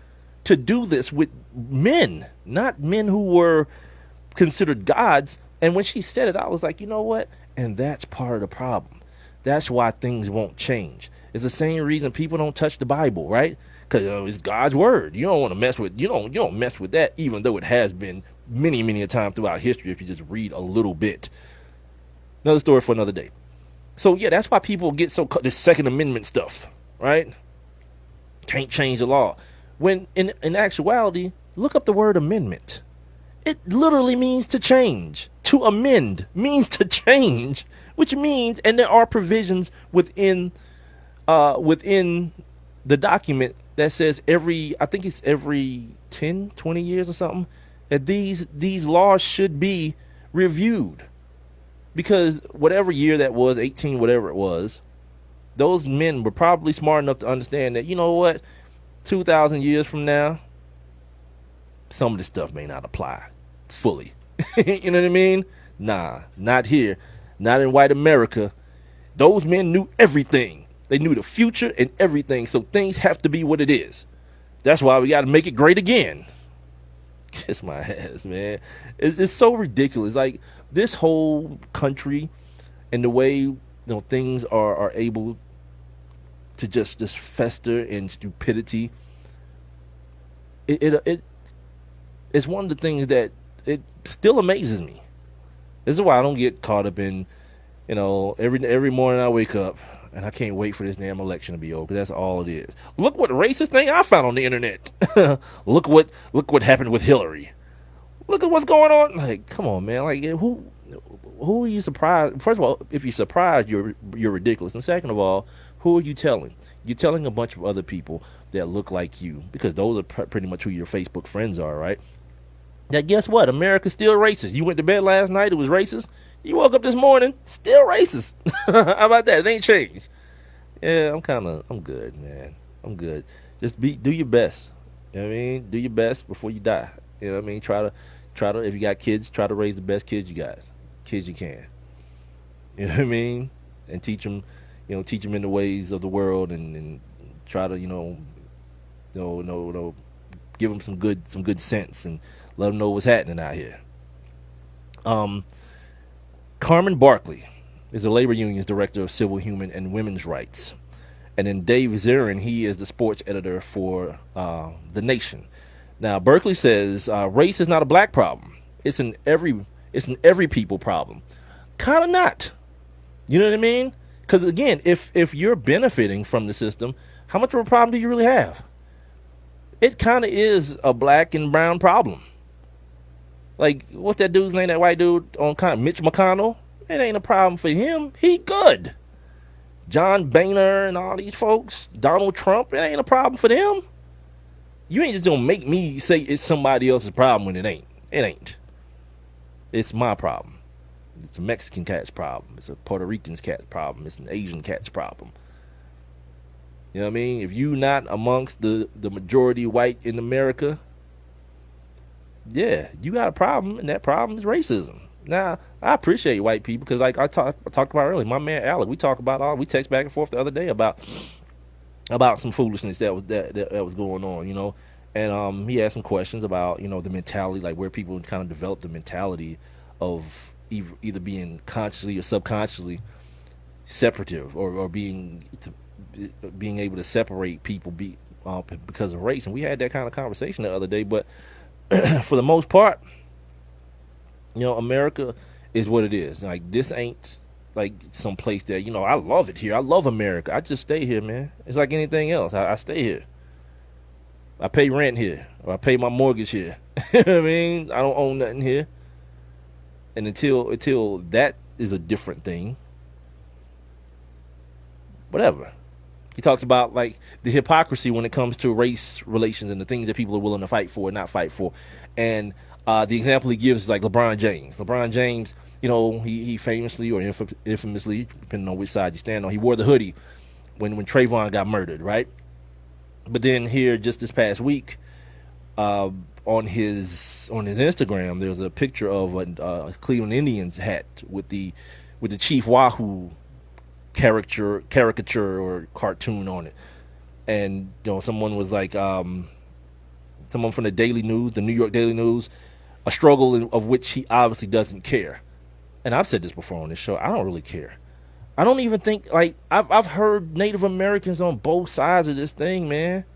to do this with men, not men who were considered gods. And when she said it, I was like, you know what? And that's part of the problem. That's why things won't change. It's the same reason people don't touch the Bible, right? Because it's God's word. You don't want to mess with. You don't mess with that, even though it has been many a time throughout history. If you just read a little bit. Another story for another day. So yeah, that's why people get so this Second Amendment stuff, right? Can't change the law. When in actuality, look up the word amendment. It literally means to change. To amend means to change. Which means, and there are provisions within the document that says I think it's every 10, 20 years or something, that these laws should be reviewed. Because whatever year that was, 18, whatever it was, those men were probably smart enough to understand that, you know what, 2,000 years from now, some of this stuff may not apply fully. You know what I mean? Nah, not here. Not in white America. Those men knew everything. They knew the future and everything. So things have to be what it is. That's why we got to make it great again. Kiss my ass, man. It's so ridiculous. Like, this whole country and the way things are able to just fester in stupidity. It's one of the things that it still amazes me. This is why I don't get caught up in, every morning I wake up and I can't wait for this damn election to be over. That's all it is. Look what racist thing I found on the internet. Look what happened with Hillary. Look at what's going on. Like, come on, man. Like, who are you surprised? First of all, if you're surprised, you're ridiculous. And second of all, who are you telling? You're telling a bunch of other people that look like you, because those are pretty much who your Facebook friends are, right? Now, guess what? America's still racist. You went to bed last night, it was racist. You woke up this morning, still racist. How about that? It ain't changed. Yeah, I'm good, man. I'm good. Just do your best. You know what I mean? Do your best before you die. You know what I mean? Try to, if you got kids, try to raise the best kids you got. Kids you can. You know what I mean? And teach them in the ways of the world, and try to, give them some good sense, and let them know what's happening out here. Carmen Barkley is the labor union's director of civil, human, and women's rights. And then Dave Zirin, he is the sports editor for The Nation. Now, Berkeley says race is not a black problem. It's an every people problem. Kind of not. You know what I mean? Because again, if you're benefiting from the system, how much of a problem do you really have? It kind of is a black and brown problem. Like, what's that dude's name? That white dude on Mitch McConnell? It ain't a problem for him. He good. John Boehner and all these folks, Donald Trump, it ain't a problem for them. You ain't just gonna make me say it's somebody else's problem when it ain't. It ain't. It's my problem. It's a Mexican cat's problem. It's a Puerto Rican's cat's problem. It's an Asian cat's problem. You know what I mean? If you not amongst the majority white in America, yeah, you got a problem, and that problem is racism. Now, I appreciate white people because, like I talked about earlier, my man Alec, we text back and forth the other day about some foolishness that was going on, and he had some questions about the mentality, like where people kind of develop the mentality of either being consciously or subconsciously separative, or being able to separate people because of race. And we had that kind of conversation the other day, but for the most part, America is what it is. Like, this ain't like some place that, you know, I love it here. I love America. I just stay here, man. It's like anything else. I stay here. I pay rent here, or I pay my mortgage here. You know what I mean? I don't own nothing here. And until that is a different thing, whatever. He talks about like the hypocrisy when it comes to race relations and the things that people are willing to fight for and not fight for. And the example he gives is like LeBron James. LeBron James, you know, he famously or infamously, depending on which side you stand on, he wore the hoodie when Trayvon got murdered, right? But then here, just this past week, on his Instagram, there's a picture of a Cleveland Indians hat with the Chief Wahoo caricature or cartoon on it. And you know, someone was like, someone from the Daily News, the New York Daily News, a struggle of which he obviously doesn't care. And I've said this before on this show, I don't really care. I don't even think, like, I've heard Native Americans on both sides of this thing, man,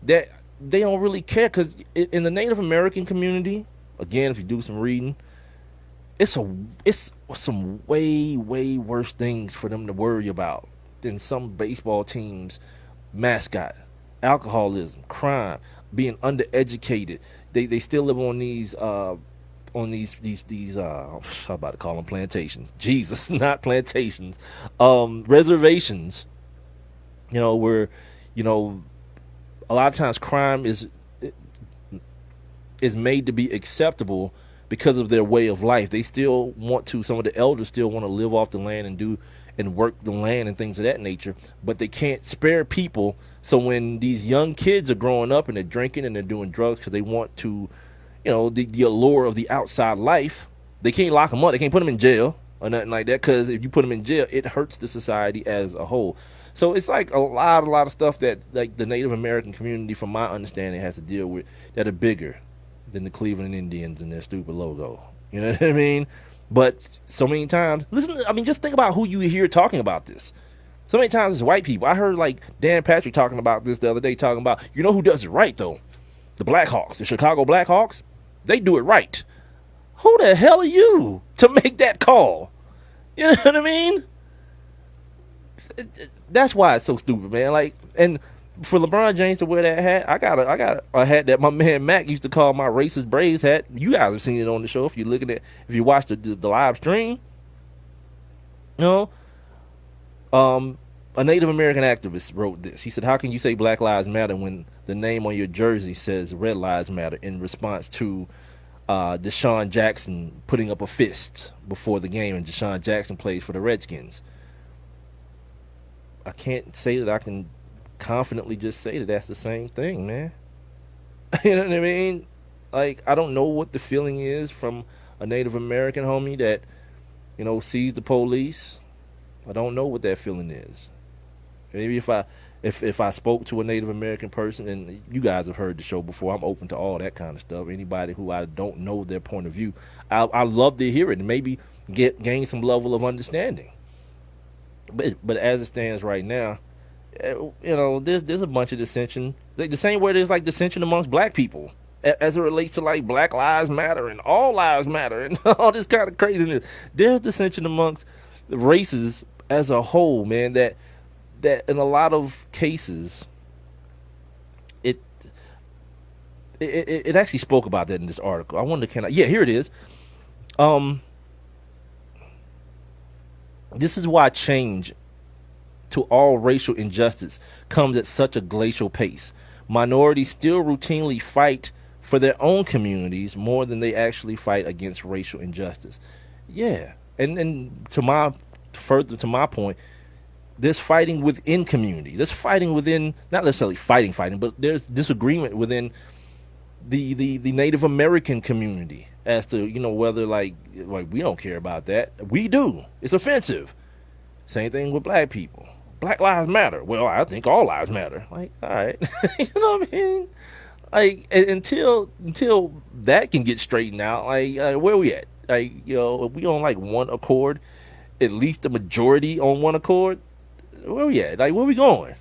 that they don't really care, because in the Native American community, again, if you do some reading, it's some way worse things for them to worry about than some baseball teams' mascot, alcoholism, crime, being undereducated. They still live on these I'm about to call them plantations. Jesus, not plantations. Reservations. You know, where, you know, a lot of times crime is made to be acceptable because of their way of life. They still want to, some of the elders still want to live off the land and work the land and things of that nature, but they can't spare people. So when these young kids are growing up and they're drinking and they're doing drugs because they want to, you know, the allure of the outside life, they can't lock them up. They can't put them in jail or nothing like that, because if you put them in jail, it hurts the society as a whole. So it's like a lot of stuff that like the Native American community, from my understanding, has to deal with that are bigger than the Cleveland Indians and their stupid logo. You know what I mean? But so many times, just think about who you hear talking about this. So many times it's white people. I heard like Dan Patrick talking about this the other day, talking about, you know who does it right though? The Blackhawks, the Chicago Blackhawks. They do it right. Who the hell are you to make that call? You know what I mean? That's why it's so stupid, man. Like, and for LeBron James to wear that hat, I got a hat that my man Mac used to call my racist Braves hat. You guys have seen it on the show if you watch the live stream. You know, a Native American activist wrote this. He said, "How can you say Black Lives Matter when the name on your jersey says Red Lives Matter?" In response to Deshaun Jackson putting up a fist before the game, and Deshaun Jackson plays for the Redskins. I can't say that I can confidently just say that that's the same thing, man. You know what I mean? Like, I don't know what the feeling is from a Native American homie that, you know, sees the police. I don't know what that feeling is. Maybe if I spoke to a Native American person, and you guys have heard the show before, I'm open to all that kind of stuff. Anybody who I don't know their point of view, I love to hear it and maybe gain some level of understanding. But as it stands right now, you know, there's a bunch of dissension. The same way there's like dissension amongst black people as it relates to like Black Lives Matter and All Lives Matter and all this kind of craziness. There's dissension amongst the races as a whole, man, that in a lot of cases it actually spoke about that in this article. I wonder, here it is. This is why change to all racial injustice comes at such a glacial pace. Minorities still routinely fight for their own communities more than they actually fight against racial injustice. Yeah. And to my point, there's fighting within communities. There's fighting within, not necessarily fighting, but there's disagreement within the Native American community as to, you know, whether like we don't care about that. We do. It's offensive. Same thing with black people. Black lives matter. Well, I think all lives matter. Like, all right. You know what I mean? Like, until that can get straightened out, like, where we at? Like, you know, if we on like one accord, at least the majority on one accord, where we at? Like, where we going?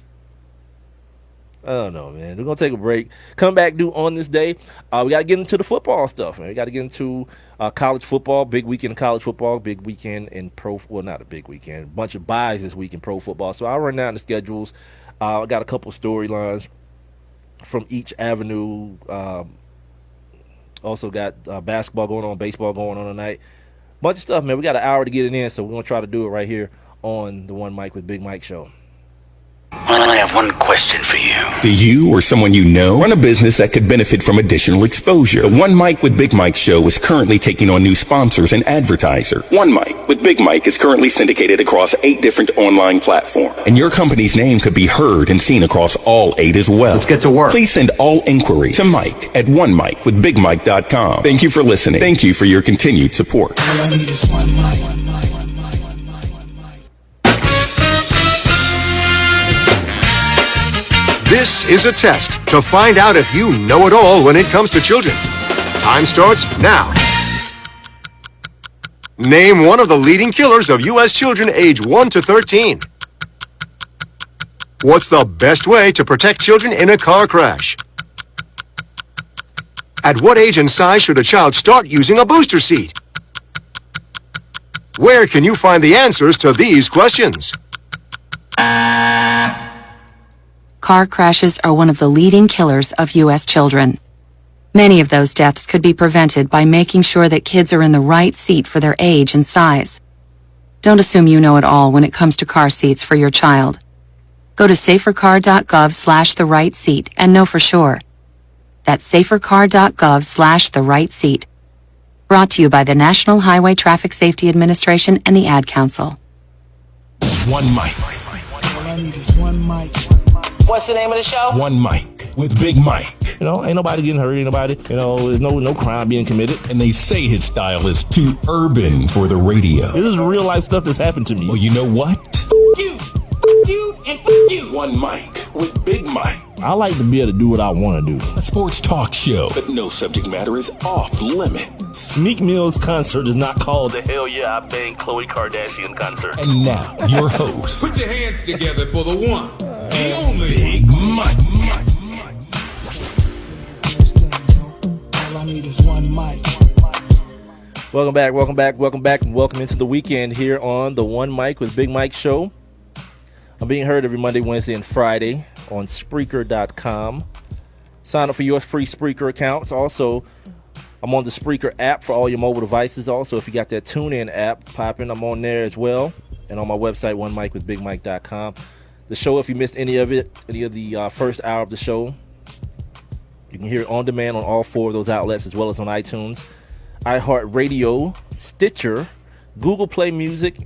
I don't know, man. We're gonna take a break. Come back, do on this day. We gotta get into the football stuff, man. We gotta get into college football. Big weekend in college football. Big weekend in pro. Well, not a big weekend. A bunch of buys this week in pro football. So I'll run down the schedules. I got a couple storylines from each avenue. Also got basketball going on, baseball going on tonight. Bunch of stuff, man. We got an hour to get it in, so we're gonna try to do it right here on the One Mic with Big Mike show. I have one question for you. Do you or someone you know run a business that could benefit from additional exposure? The One Mic with Big Mike show is currently taking on new sponsors and advertisers. One Mic with Big Mike is currently syndicated across 8 different online platforms, and your company's name could be heard and seen across all 8 as well. Let's get to work. Please send all inquiries to Mike at onemicwithbigmike.com. Thank you for listening. Thank you for your continued support. All I need is one mic. This is a test to find out if you know it all when it comes to children. Time starts now. Name one of the leading killers of U.S. children age 1 to 13. What's the best way to protect children in a car crash? At what age and size should a child start using a booster seat? Where can you find the answers to these questions? Car crashes are one of the leading killers of U.S. children. Many of those deaths could be prevented by making sure that kids are in the right seat for their age and size. Don't assume you know it all when it comes to car seats for your child. Go to safercar.gov/the-right-seat and know for sure. That's safercar.gov/the-right-seat. Brought to you by the National Highway Traffic Safety Administration and the Ad Council. One mic. All I need is one mic. What's the name of the show? One mic with Big Mike. You know, ain't nobody getting hurt, ain't nobody, there's no crime being committed. And they say his style is too urban for the radio. This is real life stuff that's happened to me. Well, you know what? You, and you. One mic with Big Mike. I like to be able to do what I want to do. A sports talk show, but no subject matter is off limits. Meek Mill's concert is not called the Hell Yeah I Banged Khloe Kardashian concert. And now, your host. Put your hands together for the one, the only Big Mike. All I need is one mic. Welcome back, and welcome into the weekend here on the One Mic with Big Mike show. I'm being heard every Monday, Wednesday, and Friday on Spreaker.com. Sign up for your free Spreaker accounts. Also, I'm on the Spreaker app for all your mobile devices. Also, if you got that TuneIn app popping, I'm on there as well. And on my website, onemicwithbigmike.com. The show, if you missed any of the first hour of the show, you can hear it on demand on all 4 of those outlets, as well as on iTunes, iHeartRadio, Stitcher, Google Play Music,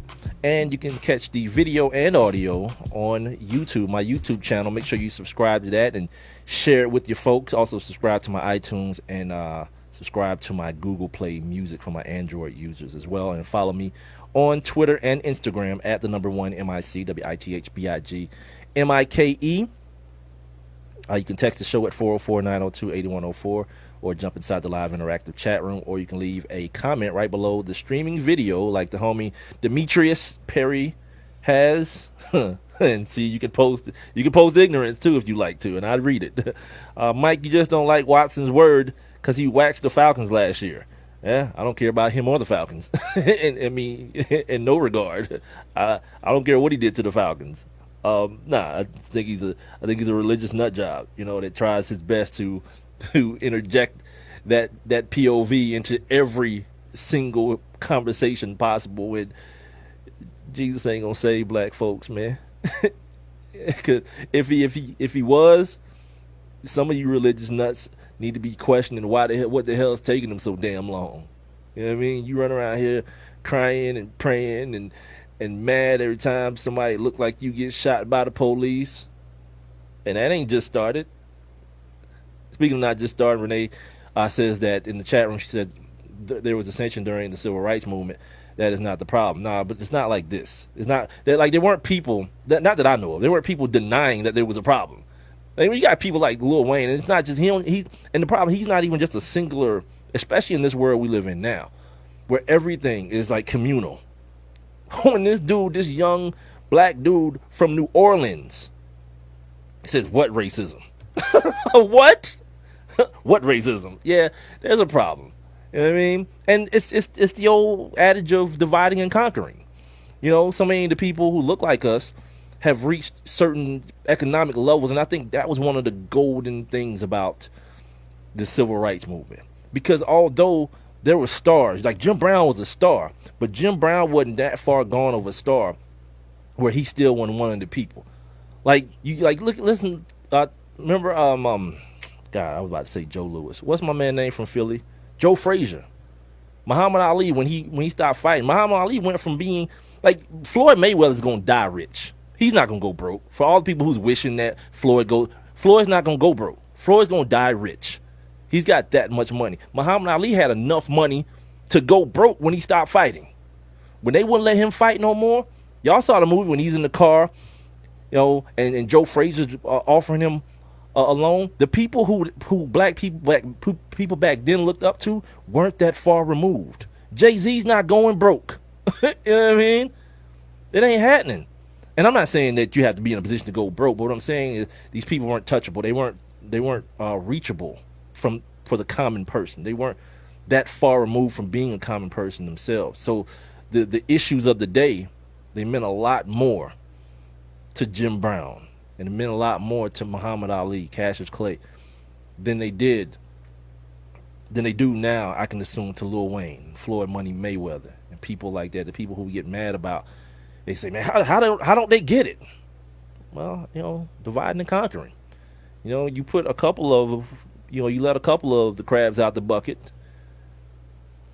and you can catch the video and audio on YouTube, my YouTube channel. Make sure you subscribe to that and share it with your folks. Also subscribe to my iTunes and subscribe to my Google Play Music for my Android users as well. And follow me on Twitter and Instagram at the number 1 MIC, WITHBIGMIKE. You can text the show at 404-902-8104 or jump inside the live interactive chat room, or you can leave a comment right below the streaming video like the homie Demetrius Perry has. And see, you can post ignorance too if you like to, and I'd read it. Mike, you just don't like Watson's word because he waxed the Falcons last year. Yeah, I don't care about him or the Falcons. In no regard. I don't care what he did to the Falcons. I think he's a religious nut job, that tries his best to interject that POV into every single conversation possible. And Jesus ain't gonna save black folks, man. Cause if he was, some of you religious nuts need to be questioning what the hell is taking them so damn long. You know what I mean? You run around here crying and praying and mad every time somebody look like you get shot by the police, and that ain't just started. Speaking of not just started, Renee says that in the chat room, she said there was ascension during the civil rights movement. That is not the problem. Nah, but it's not like this. It's not that like there weren't people not that I know of. There weren't people denying that there was a problem. I mean, you got people like Lil Wayne, and it's not just him. And the problem, he's not even just a singular, especially in this world we live in now, where everything is like communal. When this young black dude from New Orleans, It says, what racism? What? What racism? Yeah, there's a problem. You know what I mean? And it's the old adage of dividing and conquering. You know, so many of the people who look like us have reached certain economic levels, and I think that was one of the golden things about the civil rights movement. Because although there were stars, like Jim Brown was a star, but Jim Brown wasn't that far gone of a star where he still wasn't one of the people. Like you, like listen. Remember, God, I was about to say Joe Louis. What's my man name from Philly? Joe Frazier. Muhammad Ali, when he stopped fighting, Muhammad Ali went from being like Floyd Mayweather's gonna die rich. He's not gonna go broke. For all the people who's wishing that Floyd's not gonna go broke. Floyd's gonna die rich. He's got that much money. Muhammad Ali had enough money to go broke when he stopped fighting. When they wouldn't let him fight no more, y'all saw the movie when he's in the car, you know, and Joe Frazier's offering him a loan. The people who black people back then looked up to weren't that far removed. Jay-Z's not going broke. You know what I mean? It ain't happening. And I'm not saying that you have to be in a position to go broke, but what I'm saying is these people weren't touchable. They weren't reachable for the common person. They weren't that far removed from being a common person themselves. So the issues of the day, they meant a lot more to Jim Brown, and it meant a lot more to Muhammad Ali, Cassius Clay, than they do now, I can assume, to Lil Wayne, Floyd Money Mayweather, and people like that. The people who get mad about, they say, man, how don't they get it? Well, you know, dividing and conquering. You know, you put a couple of, you let a couple of the crabs out the bucket,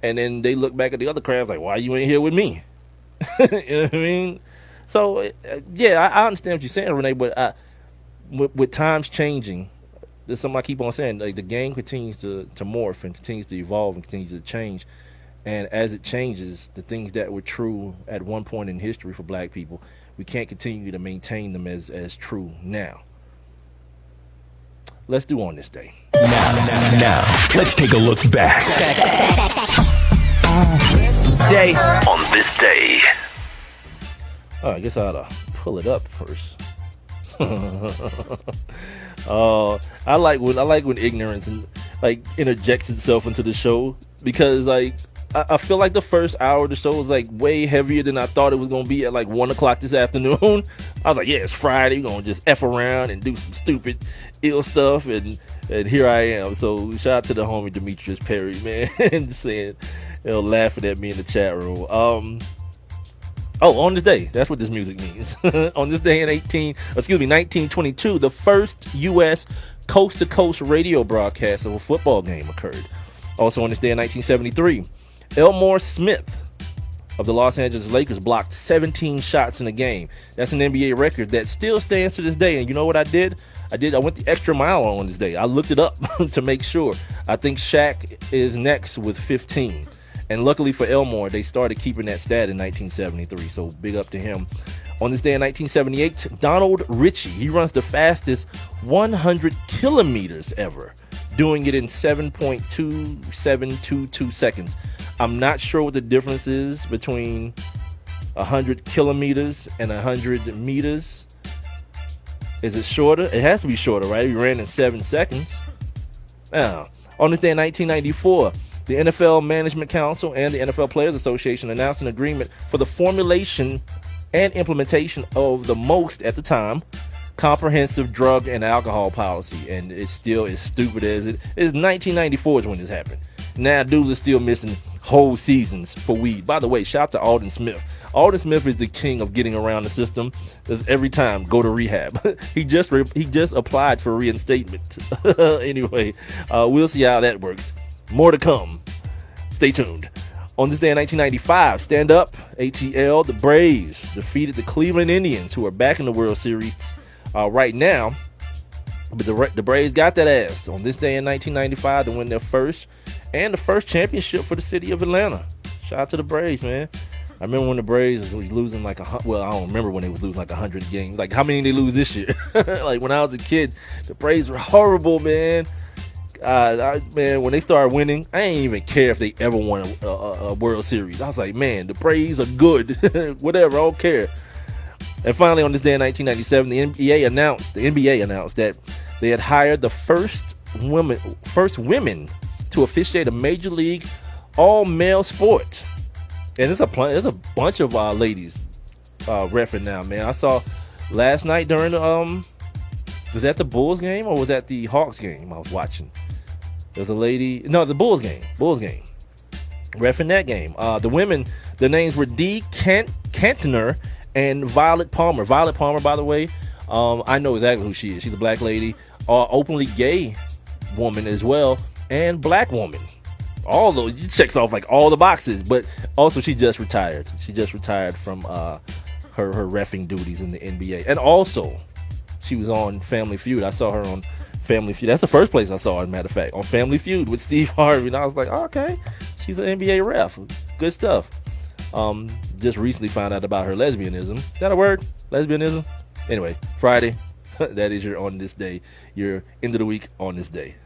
and then they look back at the other crabs like, why you ain't here with me? You know what I mean? So, yeah, I understand what you're saying, Renee, but with times changing, there's something I keep on saying, like the game continues to morph and continues to evolve and continues to change. And as it changes, the things that were true at one point in history for black people, we can't continue to maintain them as true now. Let's do On This Day. Now, let's take a look back. On this day. Oh, I guess I ought to pull it up first. I like when ignorance like interjects itself into the show, because like I feel like the first hour of the show was like way heavier than I thought it was gonna be at like 1 o'clock this afternoon. I was like, yeah, it's Friday, we're gonna just F around and do some stupid ill stuff, and here I am. So shout out to the homie Demetrius Perry, man, and saying, laughing at me in the chat room. On this day, that's what this music means. On this day in 1922, the first U.S. coast-to-coast radio broadcast of a football game occurred. Also on this day in 1973, Elmore Smith of the Los Angeles Lakers blocked 17 shots in a game. That's an NBA record that still stands to this day. And you know what I did? I went the extra mile on this day. I looked it up to make sure. I think Shaq is next with 15. And luckily for Elmore, they started keeping that stat in 1973, so big up to him. On this day in 1978, Donald Ritchie, he runs the fastest 100 kilometers ever, doing it in 7.2722 seconds. I'm not sure what the difference is between 100 kilometers and 100 meters. Is it shorter? It has to be shorter, right? He ran in 7 seconds. Now, on this day in 1994, the NFL Management Council and the NFL Players Association announced an agreement for the formulation and implementation of the most, at the time, comprehensive drug and alcohol policy. And it's still as stupid as it is. 1994 is when this happened. Now, dudes are still missing whole seasons for weed. By the way, shout out to Alden Smith. Alden Smith is the king of getting around the system. Every time, go to rehab. he just applied for reinstatement. Anyway, we'll see how that works. More to come. Stay tuned. On this day in 1995, stand up, ATL, the Braves defeated the Cleveland Indians, who are back in the World Series right now. But the Braves got that ass on this day in 1995 to win their first championship for the city of Atlanta. Shout out to the Braves, man. I remember when the Braves was losing I don't remember when they was losing like 100 games. Like, how many did they lose this year? Like, when I was a kid, the Braves were horrible, man. Man, when they started winning, I ain't even care if they ever won a World Series. I was like, man, the Braves are good. Whatever, I don't care. And finally, on this day in 1997, the NBA announced that they had hired the first women to officiate a major league all-male sport. And there's a bunch of ladies reffing now, man. I saw last night during the was that the Bulls game or was that the Hawks game I was watching? There's a lady, no, the Bulls game, reffing that game. The women, the names were Dee Cantner and Violet Palmer. Violet Palmer, by the way, I know exactly who she is. She's a black lady, openly gay woman as well, and black woman. All those, she checks off like all the boxes. But also, she just retired. She just retired from her reffing duties in the NBA, and also she was on Family Feud. I saw her on Family Feud. That's the first place I saw her, as a matter of fact, on Family Feud with Steve Harvey. And I was like, oh, okay, she's an NBA ref. Good stuff. Just recently found out about her lesbianism. Is that a word? Lesbianism? Anyway, Friday. That is your on this day. Your end of the week on this day.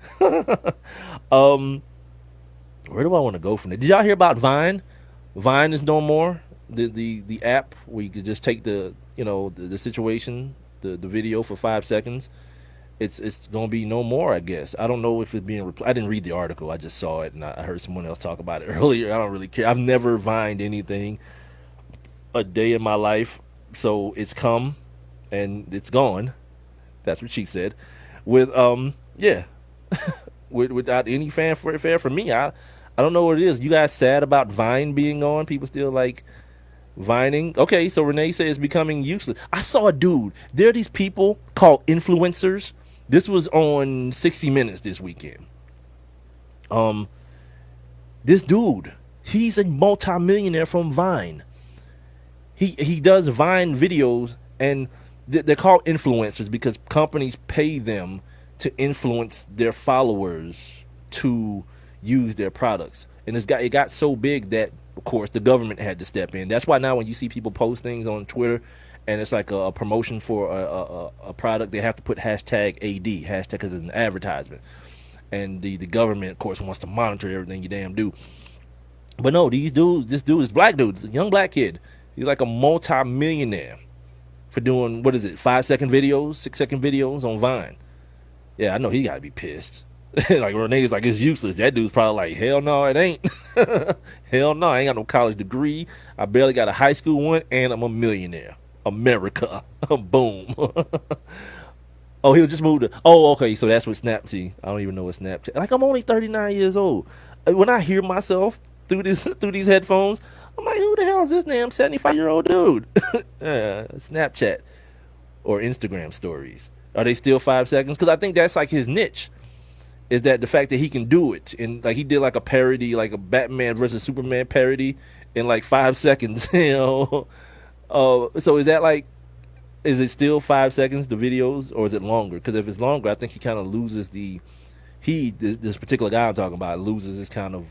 Where do I want to go from there? Did y'all hear about Vine? Vine is no more. The app where you could just take the situation, the video for 5 seconds. It's gonna be no more, I guess. I don't know if it's being I didn't read the article. I just saw it and I heard someone else talk about it earlier. I don't really care. I've never Vined anything a day in my life, so it's come and it's gone. That's what she said. With without any fanfare for me. I don't know what it is. You guys sad about Vine being on? People still like Vining? Okay, so Renee says it's becoming useless. I saw a dude. There are these people called influencers. This was on 60 Minutes this weekend. This dude, he's a multimillionaire from Vine. He does Vine videos, and they're called influencers because companies pay them to influence their followers to use their products. And it got so big that, of course, the government had to step in. That's why now when you see people post things on Twitter and it's like a promotion for a product, they have to put hashtag AD, because it's an advertisement. And the government, of course, wants to monitor everything you damn do. But no, this dude is black dude, a young black kid. He's like a multi-millionaire for doing, 5-second videos, 6-second videos on Vine. Yeah, I know he got to be pissed. Like Renee's like, it's useless. That dude's probably like, hell no, it ain't. Hell no, I ain't got no college degree. I barely got a high school one, and I'm a millionaire. America. Boom. Oh, he'll just move to. Oh, okay. So that's what Snapchat. I don't even know what Snapchat. Like, I'm only 39 years old. When I hear myself through these headphones, I'm like, who the hell is this damn 75-year-old dude? Snapchat or Instagram stories. Are they still 5 seconds? Because I think that's like his niche. Is that the fact that he can do it, and like he did like a parody, like a Batman versus Superman parody in like 5 seconds, So is that like, is it still 5 seconds, the videos, or is it longer? Because if it's longer, I think he kind of loses this particular guy I'm talking about loses his kind of,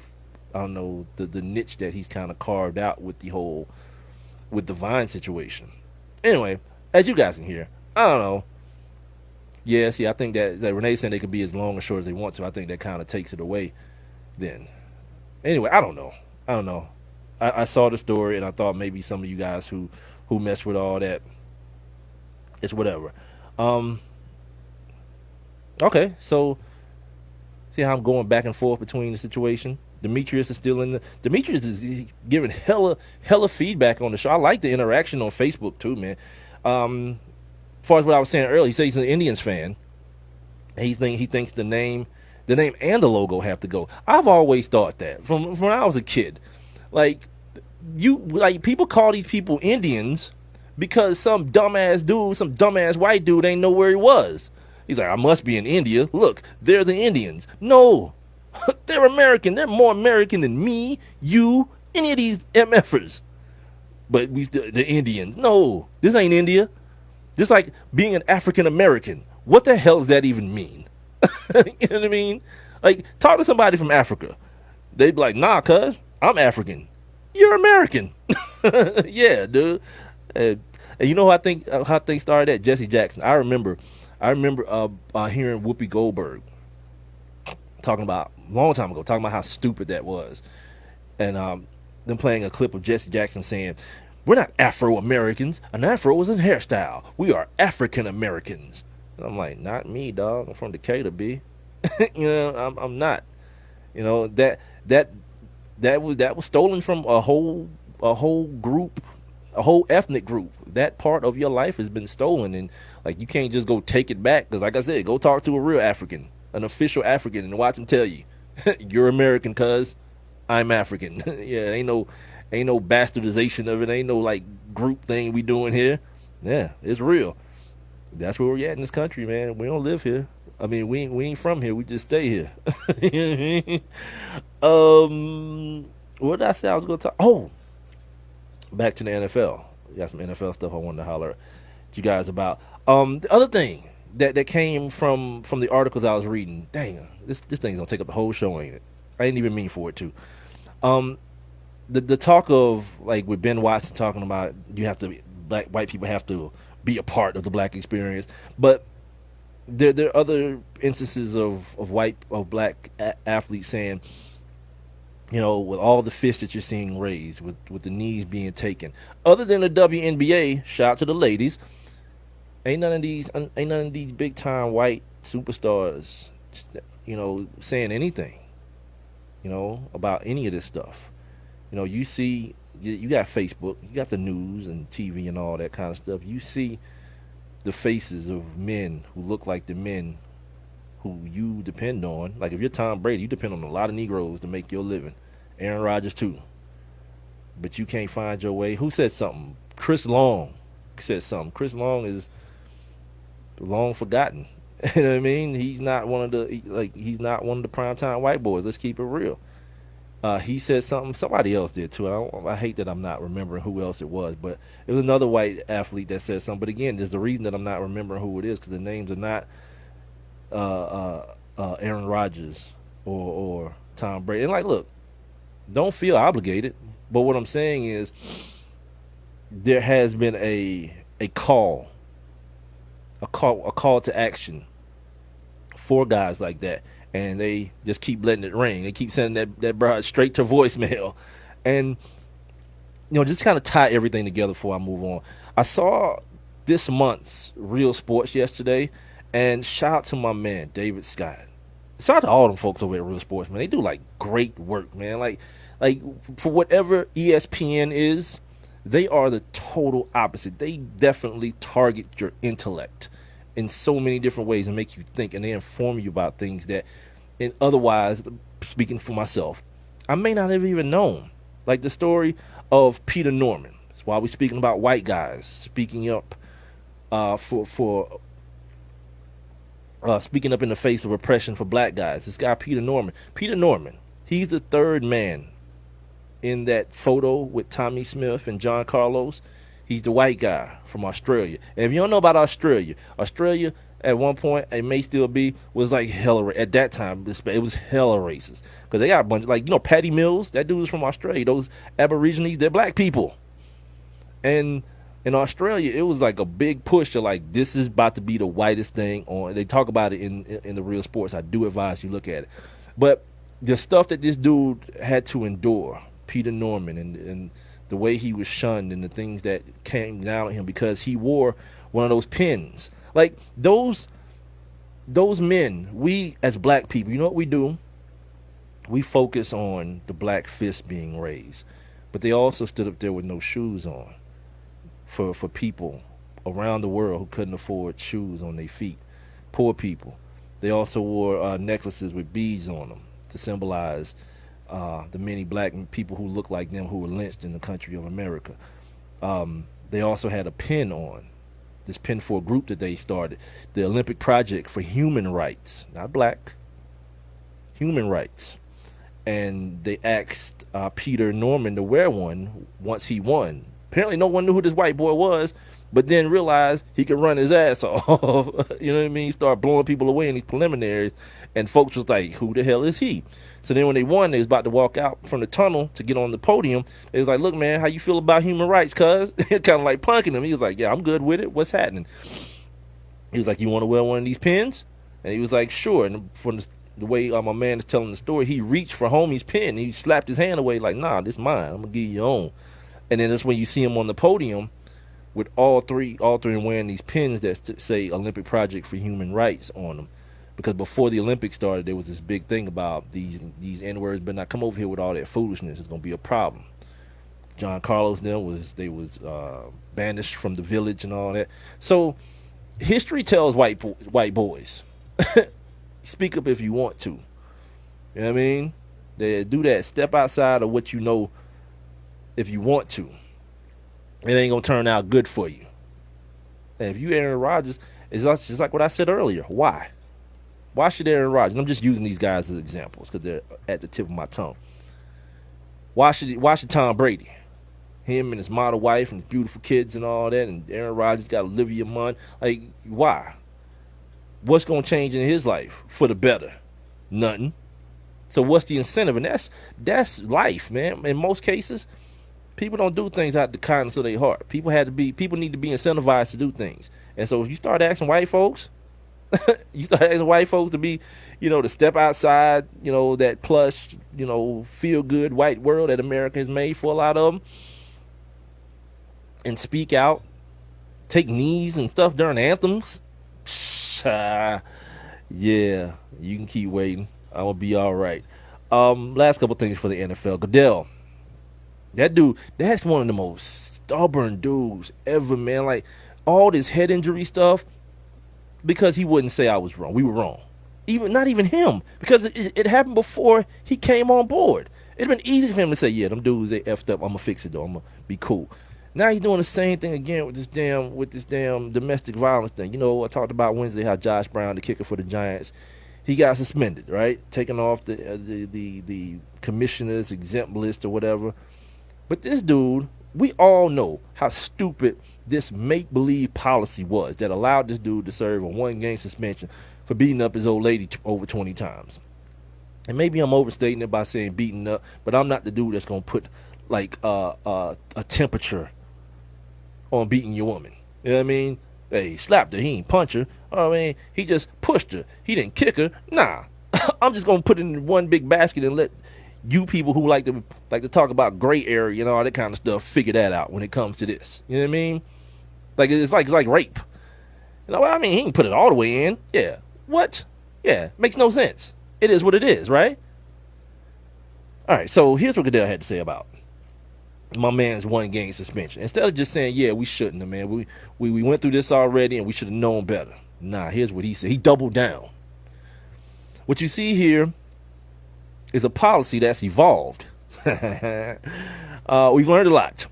I don't know, the niche that he's kind of carved out with the Vine situation. Anyway, as you guys can hear, I don't know. Yeah, see, I think that Renee's saying they could be as long or short as they want to. I think that kind of takes it away then. Anyway, I don't know. I saw the story, and I thought maybe some of you guys who mess with all that, it's whatever. Okay, so see how I'm going back and forth between the situation? Demetrius is still in Demetrius is giving hella feedback on the show. I like the interaction on Facebook too, man. As far as what I was saying earlier, he says he's an Indians fan. And he thinks the name and the logo have to go. I've always thought that from when I was a kid. Like people call these people Indians because some dumbass white dude ain't know where he was. He's like, I must be in India. Look, they're the Indians. No, they're American. They're more American than me, you, any of these MFers. But we still the Indians. No, this ain't India. Just like being an African American. What the hell does that even mean? You know what I mean? Like, talk to somebody from Africa. They'd be like, nah, cuz, I'm African. You're American. Yeah, dude. And you know how things started at Jesse Jackson. I remember hearing Whoopi Goldberg talking about, a long time ago, talking about how stupid that was. And them playing a clip of Jesse Jackson saying, We're not Afro-Americans. An afro is a hairstyle. We are African-Americans. And I'm like, not me, dog. I'm from Decatur, B. You know, I'm not. You know, that was stolen from a whole group, a whole ethnic group. That part of your life has been stolen, and like you can't just go take it back. Because like I said, go talk to a real African, an official African, and watch him tell you, you're American, cuz I'm African. Yeah, ain't no bastardization of it. Ain't no like group thing we doing here. Yeah, it's real. That's where we're at in this country, man. We don't live here. I mean, we ain't from here. We just stay here. You know what I mean? What did I say I was going to talk? Oh, back to the NFL. Got some NFL stuff I wanted to holler at you guys about. The other thing that came from the articles I was reading. Dang, this thing's gonna take up the whole show, ain't it? I didn't even mean for it to. The talk of like with Ben Watson talking about you have to white people have to be a part of the black experience, but there are other instances of black athletes saying, you know, with all the fists that you're seeing raised, with the knees being taken, other than the WNBA, shout out to the ladies, ain't none of these big time white superstars, you know, saying anything, you know, about any of this stuff. You know, you see, you got Facebook, you got the news and TV and all that kind of stuff. You see the faces of men who look like the men who you depend on. Like if you're Tom Brady, you depend on a lot of Negroes to make your living. Aaron Rodgers too. But you can't find your way. Who said something? Chris Long said something. Chris Long is long forgotten. You know what I mean? He's not one of the primetime white boys. Let's keep it real. He said something. Somebody else did too. I hate that I'm not remembering who else it was, but it was another white athlete that said something. But again, there's the reason that I'm not remembering who it is because the names are not Aaron Rodgers or Tom Brady. And like, look, don't feel obligated. But what I'm saying is, there has been a call to action for guys like that. And they just keep letting it ring. They keep sending that broad straight to voicemail. And, you know, just kind of tie everything together before I move on. I saw this month's Real Sports yesterday. And shout out to my man, David Scott. Shout out to all them folks over at Real Sports, man. They do, like, great work, man. Like for whatever ESPN is, they are the total opposite. They definitely target your intellect in so many different ways and make you think, and they inform you about things that, and otherwise, speaking for myself, I may not have even known. Like the story of Peter Norman. That's why we're speaking about white guys speaking up speaking up in the face of oppression for black guys. This guy Peter Norman, he's the third man in that photo with Tommy Smith and John Carlos. He's the white guy from Australia. And if you don't know about Australia at one point, it may still be, was like hella, at that time, it was hella racist. Because they got a bunch of, like, you know, Patty Mills, that dude was from Australia. Those Aborigines, they're black people. And in Australia, it was like a big push to like, this is about to be the whitest thing on. They talk about it in the Real Sports. I do advise you look at it. But the stuff that this dude had to endure, Peter Norman, and the way he was shunned and the things that came down on him because he wore one of those pins. Like those men, we as black people, you know what we do? We focus on the black fist being raised. But they also stood up there with no shoes on for people around the world who couldn't afford shoes on their feet. Poor people. They also wore necklaces with beads on them to symbolize the many black people who look like them who were lynched in the country of America. They also had a pin on, this pin for a group that they started, the Olympic Project for Human Rights, not black, human rights. And they asked Peter Norman to wear one once he won. Apparently no one knew who this white boy was, but then realized he could run his ass off. You know what I mean? He started blowing people away in these preliminaries, and folks was like, who the hell is he? So then when they won, they was about to walk out from the tunnel to get on the podium. They was like, look, man, how you feel about human rights, cuz? Kind of like punking him. He was like, yeah, I'm good with it. What's happening? He was like, you want to wear one of these pins? And he was like, sure. And from the way my man is telling the story, he reached for homie's pin. He slapped his hand away like, nah, this mine. I'm going to give you your own. And then that's when you see him on the podium with all three wearing these pins that say Olympic Project for Human Rights on them. Because before the Olympics started, there was this big thing about these N-words better not come over here with all that foolishness. It's going to be a problem. John Carlos was banished from the village and all that. So history tells white boys, speak up if you want to. You know what I mean? They do that. Step outside of what you know if you want to. It ain't going to turn out good for you. And if you Aaron Rodgers, it's just like what I said earlier. Why? Why should Aaron Rodgers? I'm just using these guys as examples because they're at the tip of my tongue. Why should Tom Brady? Him and his model wife and beautiful kids and all that, and Aaron Rodgers got Olivia Munn. Like, why? What's going to change in his life for the better? Nothing. So what's the incentive? And that's life, man. In most cases, people don't do things out of the kindness of their heart. People need to be incentivized to do things. And so if you start asking white folks, to be, to step outside, that plush, feel good white world that America has made for a lot of them, and speak out, take knees and stuff during anthems. Yeah, you can keep waiting. I'm gonna be all right. Last couple things for the NFL. Goodell, that dude, that's one of the most stubborn dudes ever, man. Like all this head injury stuff, because he wouldn't say I was wrong. We were wrong. Not even him, because it happened before he came on board. It'd been easy for him to say, yeah, them dudes, they effed up. I'm gonna fix it though. I'm gonna be cool. Now he's doing the same thing again with this damn domestic violence thing. I talked about Wednesday how Josh Brown, the kicker for the Giants, he got suspended, right? Taken off the commissioner's exempt list or whatever. But this dude, we all know how stupid this make-believe policy was that allowed this dude to serve a 1-game suspension for beating up his old lady over 20 times. And maybe I'm overstating it by saying beating up, but I'm not the dude that's going to put like a temperature on beating your woman. You know what I mean? Hey, he slapped her. He ain't punch her. I mean, he just pushed her. He didn't kick her. Nah. I'm just going to put it in one big basket and let you people who like to talk about gray area and all that kind of stuff figure that out when it comes to this. You know what I mean? Like it's like rape. I mean, he can put it all the way in. Yeah. What? Yeah. Makes no sense. It is what it is, right? All right. So here's what Goodell had to say about my man's 1-game suspension. Instead of just saying, yeah, we shouldn't have, man. We went through this already and we should have known better. Nah, here's what he said. He doubled down. What you see here is a policy that's evolved. We've learned a lot.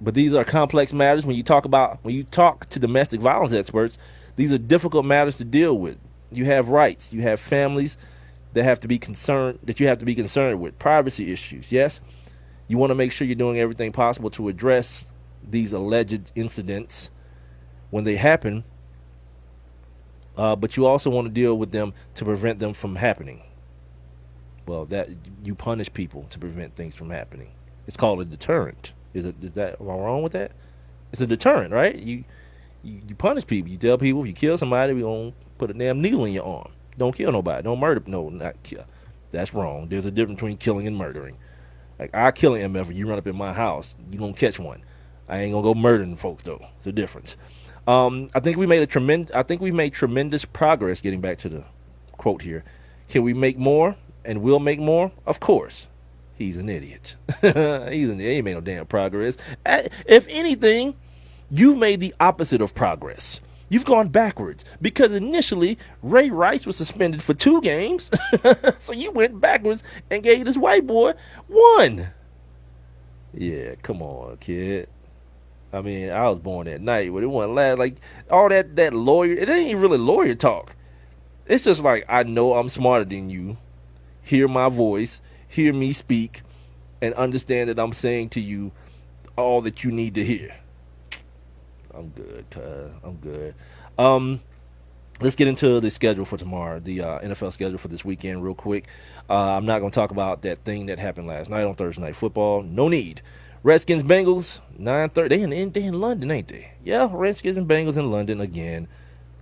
But these are complex matters. When you talk to domestic violence experts, these are difficult matters to deal with. You have rights. You have families that you have to be concerned with. Privacy issues, yes? You want to make sure you're doing everything possible to address these alleged incidents when they happen, but you also want to deal with them to prevent them from happening. Well, that you punish people to prevent things from happening. It's called a deterrent. Am I wrong with that? It's a deterrent, right? You punish people. You tell people if you kill somebody, we're gonna put a damn needle in your arm. Don't kill nobody. Don't murder. No, not kill. That's wrong. There's a difference between killing and murdering. Like, I kill an MF, you run up in my house, you gonna catch one. I ain't gonna go murdering folks though. It's a difference. I think we made tremendous progress. Getting back to the quote here, can we make more? And we'll make more. Of course. He's an idiot. He ain't made no damn progress. If anything, you've made the opposite of progress. You've gone backwards because initially Ray Rice was suspended for 2 games. So you went backwards and gave this white boy 1. Yeah, come on, kid. I mean, I was born that night, but it wasn't last. Like, all that lawyer, it ain't even really lawyer talk. It's just like, I know I'm smarter than you. Hear my voice, hear me speak, and understand that I'm saying to you all that you need to hear. I'm good, cuz. I'm good. Let's get into the schedule for tomorrow, the NFL schedule for this weekend real quick. I'm not going to talk about that thing that happened last night on Thursday Night Football. No need. Redskins, Bengals, 9:30. They in London, ain't they? Yeah, Redskins and Bengals in London again.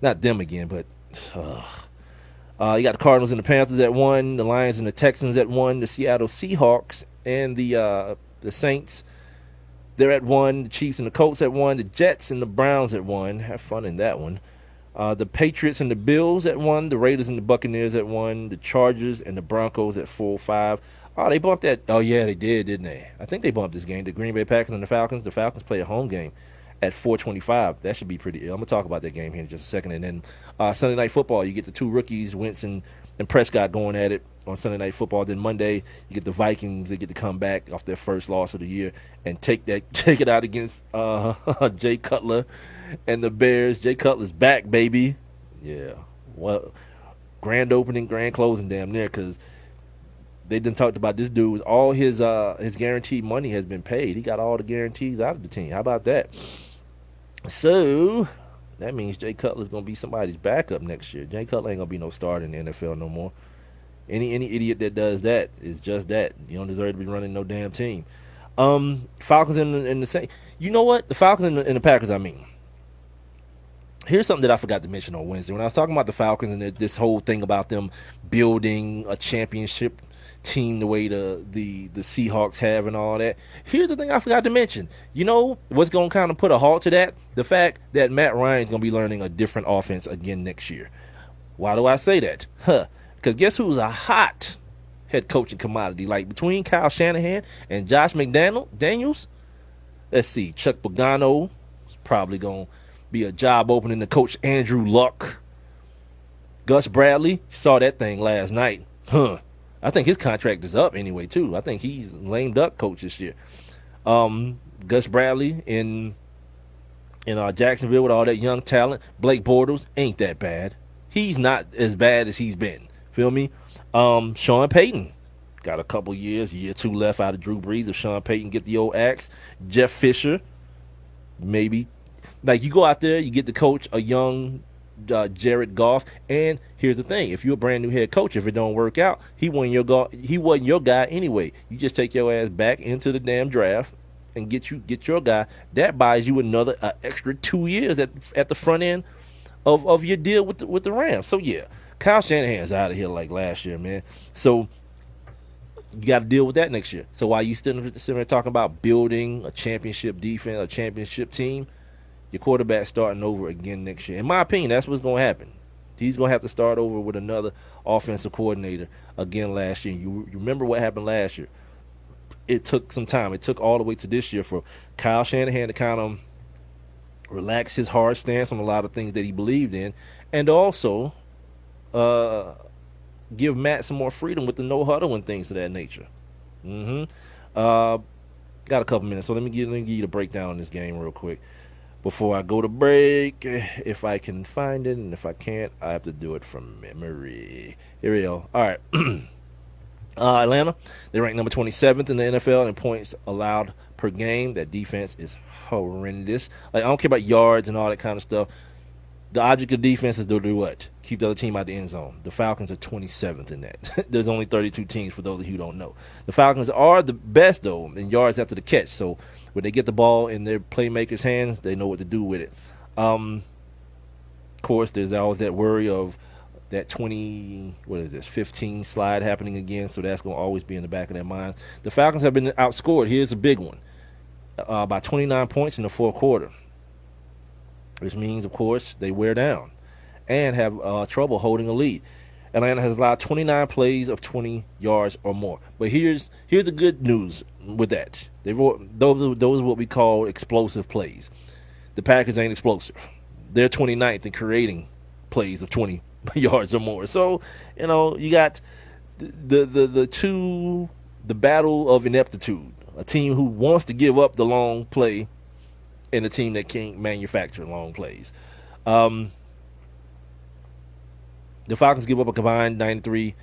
Not them again, but you got the Cardinals and the Panthers at 1, the Lions and the Texans at 1, the Seattle Seahawks and the Saints, they're at 1. The Chiefs and the Colts at 1. The Jets and the Browns at 1. Have fun in that one. The Patriots and the Bills at 1. The Raiders and the Buccaneers at 1. The Chargers and the Broncos at 4-5. Oh, they bumped that. Oh, yeah, they did, didn't they? I think they bumped this game. The Green Bay Packers and the Falcons. The Falcons play a home game at 4:25. That should be pretty ill. I'm going to talk about that game here in just a second. And then Sunday Night Football, you get the 2 rookies, Wentz and Prescott, going at it on Sunday Night Football. Then Monday, you get the Vikings. They get to come back off their first loss of the year and take it out against Jay Cutler and the Bears. Jay Cutler's back, baby. Yeah. Well, grand opening, grand closing damn near, because they done talked about this dude. All his guaranteed money has been paid. He got all the guarantees out of the team. How about that? So that means Jay Cutler's going to be somebody's backup next year. Jay Cutler ain't going to be no starter in the NFL no more. Any idiot that does that is just that. You don't deserve to be running no damn team. Falcons and the Saints. You know what? The Falcons and the Packers, I mean. Here's something that I forgot to mention on Wednesday. When I was talking about the Falcons and this whole thing about them building a championship team the way the Seahawks have and all that. Here's the thing I forgot to mention. You know what's going to kind of put a halt to that? The fact that Matt Ryan's going to be learning a different offense again next year. Why do I say that? Because guess who's a hot head coaching commodity? Like between Kyle Shanahan and Josh McDaniels, let's see, Chuck Pagano is probably going to be a job opening to coach Andrew Luck. Gus Bradley, saw that thing last night. I think his contract is up anyway, too. I think he's lame duck coach this year. Gus Bradley in Jacksonville with all that young talent. Blake Bortles ain't that bad. He's not as bad as he's been. Feel me? Sean Payton got a couple years, year 2 left out of Drew Brees. If Sean Payton get the old axe. Jeff Fisher, maybe. Like, you go out there, you get to coach a young Jared Goff, and here's the thing: if you're a brand new head coach, if it don't work out, he wasn't your guy anyway. You just take your ass back into the damn draft and get your guy. That buys you another extra 2 years at the front end of your deal with the Rams. So yeah, Kyle Shanahan's out of here like last year, man. So you got to deal with that next year. So while you sitting there talking about building a championship defense, a championship team, your quarterback starting over again next year. In my opinion, that's what's going to happen. He's going to have to start over with another offensive coordinator again last year. You remember what happened last year. It took some time. It took all the way to this year for Kyle Shanahan to kind of relax his hard stance on a lot of things that he believed in, and also give Matt some more freedom with the no-huddle and things of that nature. Got a couple minutes, so let me give you the breakdown on this game real quick. Before I go to break, if I can find it, and if I can't, I have to do it from memory. Here we go. All right. Atlanta, they rank number 27th in the NFL in points allowed per game. That defense is horrendous. Like, I don't care about yards and all that kind of stuff. The object of defense is to do what? Keep the other team out the end zone. The Falcons are 27th in that. There's only 32 teams for those of you who don't know. The Falcons are the best, though, in yards after the catch. So when they get the ball in their playmakers' hands, they know what to do with it. Of course, there's always that worry of that 15 slide happening again. So that's going to always be in the back of their mind. The Falcons have been outscored. Here's a big one. By 29 points in the fourth quarter. Which means, of course, they wear down and have trouble holding a lead. Atlanta has allowed 29 plays of 20 yards or more. But here's the good news with that. Those are what we call explosive plays. The Packers ain't explosive. They're 29th in creating plays of 20 yards or more. So, you got the battle of ineptitude. A team who wants to give up the long play and a team that can't manufacture long plays. The Falcons give up a combined 93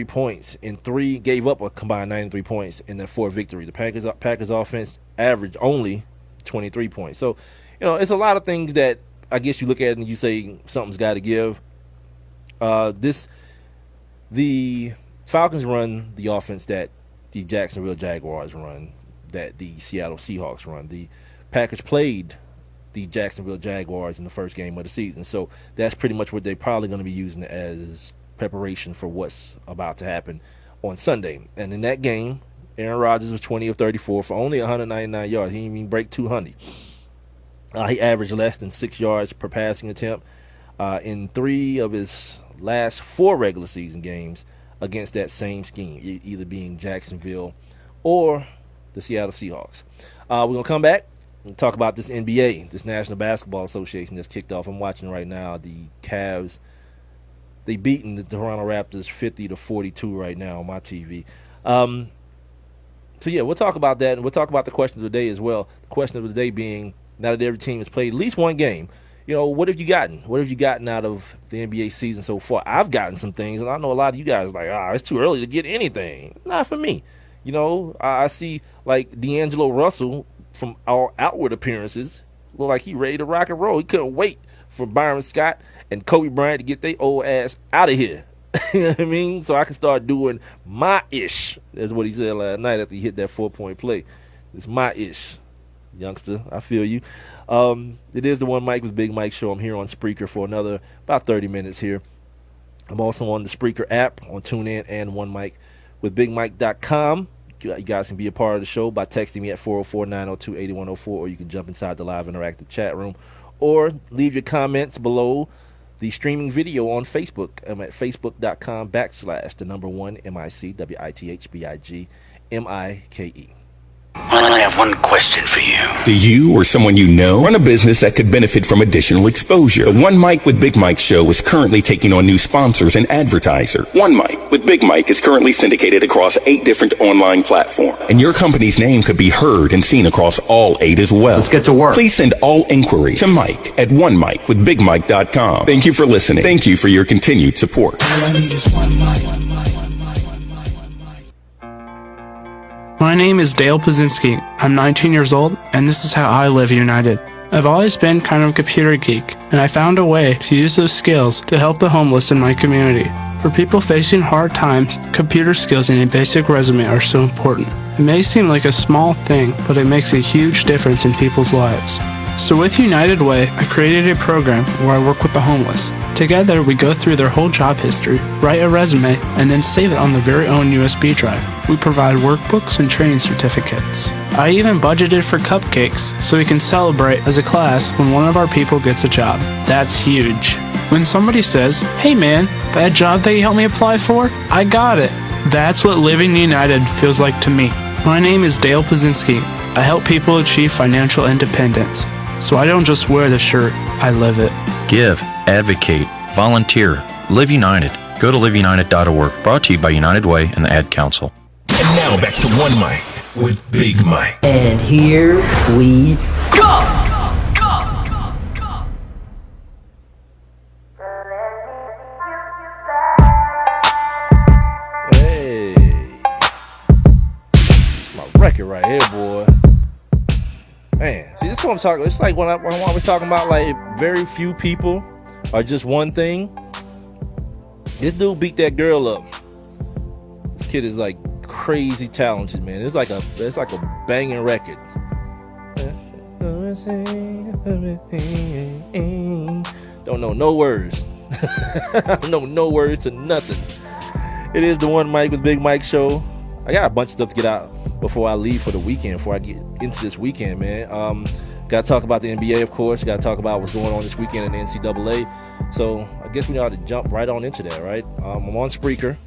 points in 3, gave up a combined 93 points in their 4 victory. The Packers offense averaged only 23 points. So, it's a lot of things that I guess you look at and you say something's got to give. The Falcons run the offense that the Jacksonville Jaguars run, that the Seattle Seahawks run. The Packers played the Jacksonville Jaguars in the first game of the season. So that's pretty much what they're probably going to be using as preparation for what's about to happen on Sunday. And in that game, Aaron Rodgers was 20 of 34 for only 199 yards. He didn't even break 200. He averaged less than 6 yards per passing attempt in 3 of his last 4 regular season games against that same scheme, either being Jacksonville or the Seattle Seahawks. We're going to come back and talk about this NBA, this National Basketball Association that's kicked off. I'm watching right now the Cavs. They beaten the Toronto Raptors 50-42 right now on my TV. So, yeah, we'll talk about that, and we'll talk about the question of the day as well. The question of the day being, now that every team has played at least one game, what have you gotten? What have you gotten out of the NBA season so far? I've gotten some things, and I know a lot of you guys are like, it's too early to get anything. Not for me. I see, like, D'Angelo Russell, from our outward appearances, look like he ready to rock and roll. He couldn't wait for Byron Scott and Kobe Bryant to get their old ass out of here. You know what I mean? So I can start doing my ish. That's what he said last night after he hit that 4-point play. It's my ish, youngster. I feel you. It is the One Mic with Big Mike show. I'm here on Spreaker for another about 30 minutes here. I'm also on the Spreaker app, on TuneIn, and OneMic.com. You guys can be a part of the show by texting me at 404-902-8104, or you can jump inside the live interactive chat room, or leave your comments below the streaming video on Facebook. I'm at facebook.com/MIC, I have one question for you. Do you or someone you know run a business that could benefit from additional exposure? The One Mic with Big Mike show is currently taking on new sponsors and advertisers. One Mic with Big Mike is currently syndicated across 8 different online platforms, and your company's name could be heard and seen across all 8 as well. Let's get to work. Please send all inquiries to Mike at onemicwithbigmike.com. Thank you for listening. Thank you for your continued support. All I need is one mic. My name is Dale Pazinski. I'm 19 years old, and this is how I live united. I've always been kind of a computer geek, and I found a way to use those skills to help the homeless in my community. For people facing hard times, computer skills and a basic resume are so important. It may seem like a small thing, but it makes a huge difference in people's lives. So with United Way, I created a program where I work with the homeless. Together, we go through their whole job history, write a resume, and then save it on their very own USB drive. We provide workbooks and training certificates. I even budgeted for cupcakes so we can celebrate as a class when one of our people gets a job. That's huge. When somebody says, "Hey man, that job that you helped me apply for, I got it." That's what living united feels like to me. My name is Dale Pazinski. I help people achieve financial independence. So I don't just wear the shirt, I live it. Give, advocate, volunteer, live united. Go to liveunited.org. Brought to you by United Way and the Ad Council. And now back to One Mic with Big Mike. And here we go! Hey. It's my record right here, boy. Man, see, this is what I'm talking. It's like when I was talking about, like, very few people are just one thing. This dude beat that girl up. This kid is like crazy talented, man. It's like a banging record. Don't know no words. no words to nothing. It is the One Mic with Big Mike show. I got a bunch of stuff to get out before I leave for the weekend, before I get into this weekend, man. Got to talk about the NBA, of course. Got to talk about what's going on this weekend in the NCAA. So I guess we ought to jump right on into that, right? I'm on Spreaker,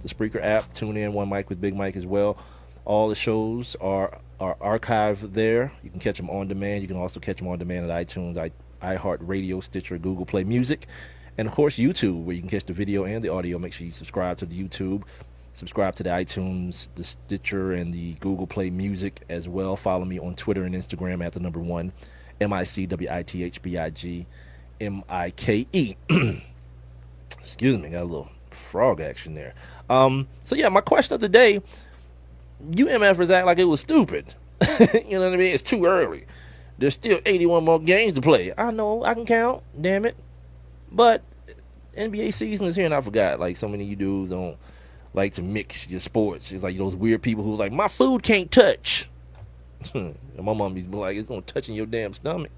the Spreaker app. Tune in, One Mic with Big Mike as well. All the shows are archived there. You can catch them on demand. You can also catch them on demand at iTunes, iHeartRadio, Stitcher, Google Play Music, and, of course, YouTube, where you can catch the video and the audio. Make sure you subscribe to the YouTube. Subscribe to the iTunes, the Stitcher, and the Google Play Music as well. Follow me on Twitter and Instagram at the number 1, MICWITHBIGMIKE. Excuse me, got a little frog action there. So, yeah, my question of the day, UMFers act like it was stupid. You know what I mean? It's too early. There's still 81 more games to play. I know, I can count, damn it. But NBA season is here, and I forgot. Like, so many of you dudes don't like to mix your sports. It's like those weird people who like, my food can't touch. And my mom used to be like, it's gonna touch in your damn stomach.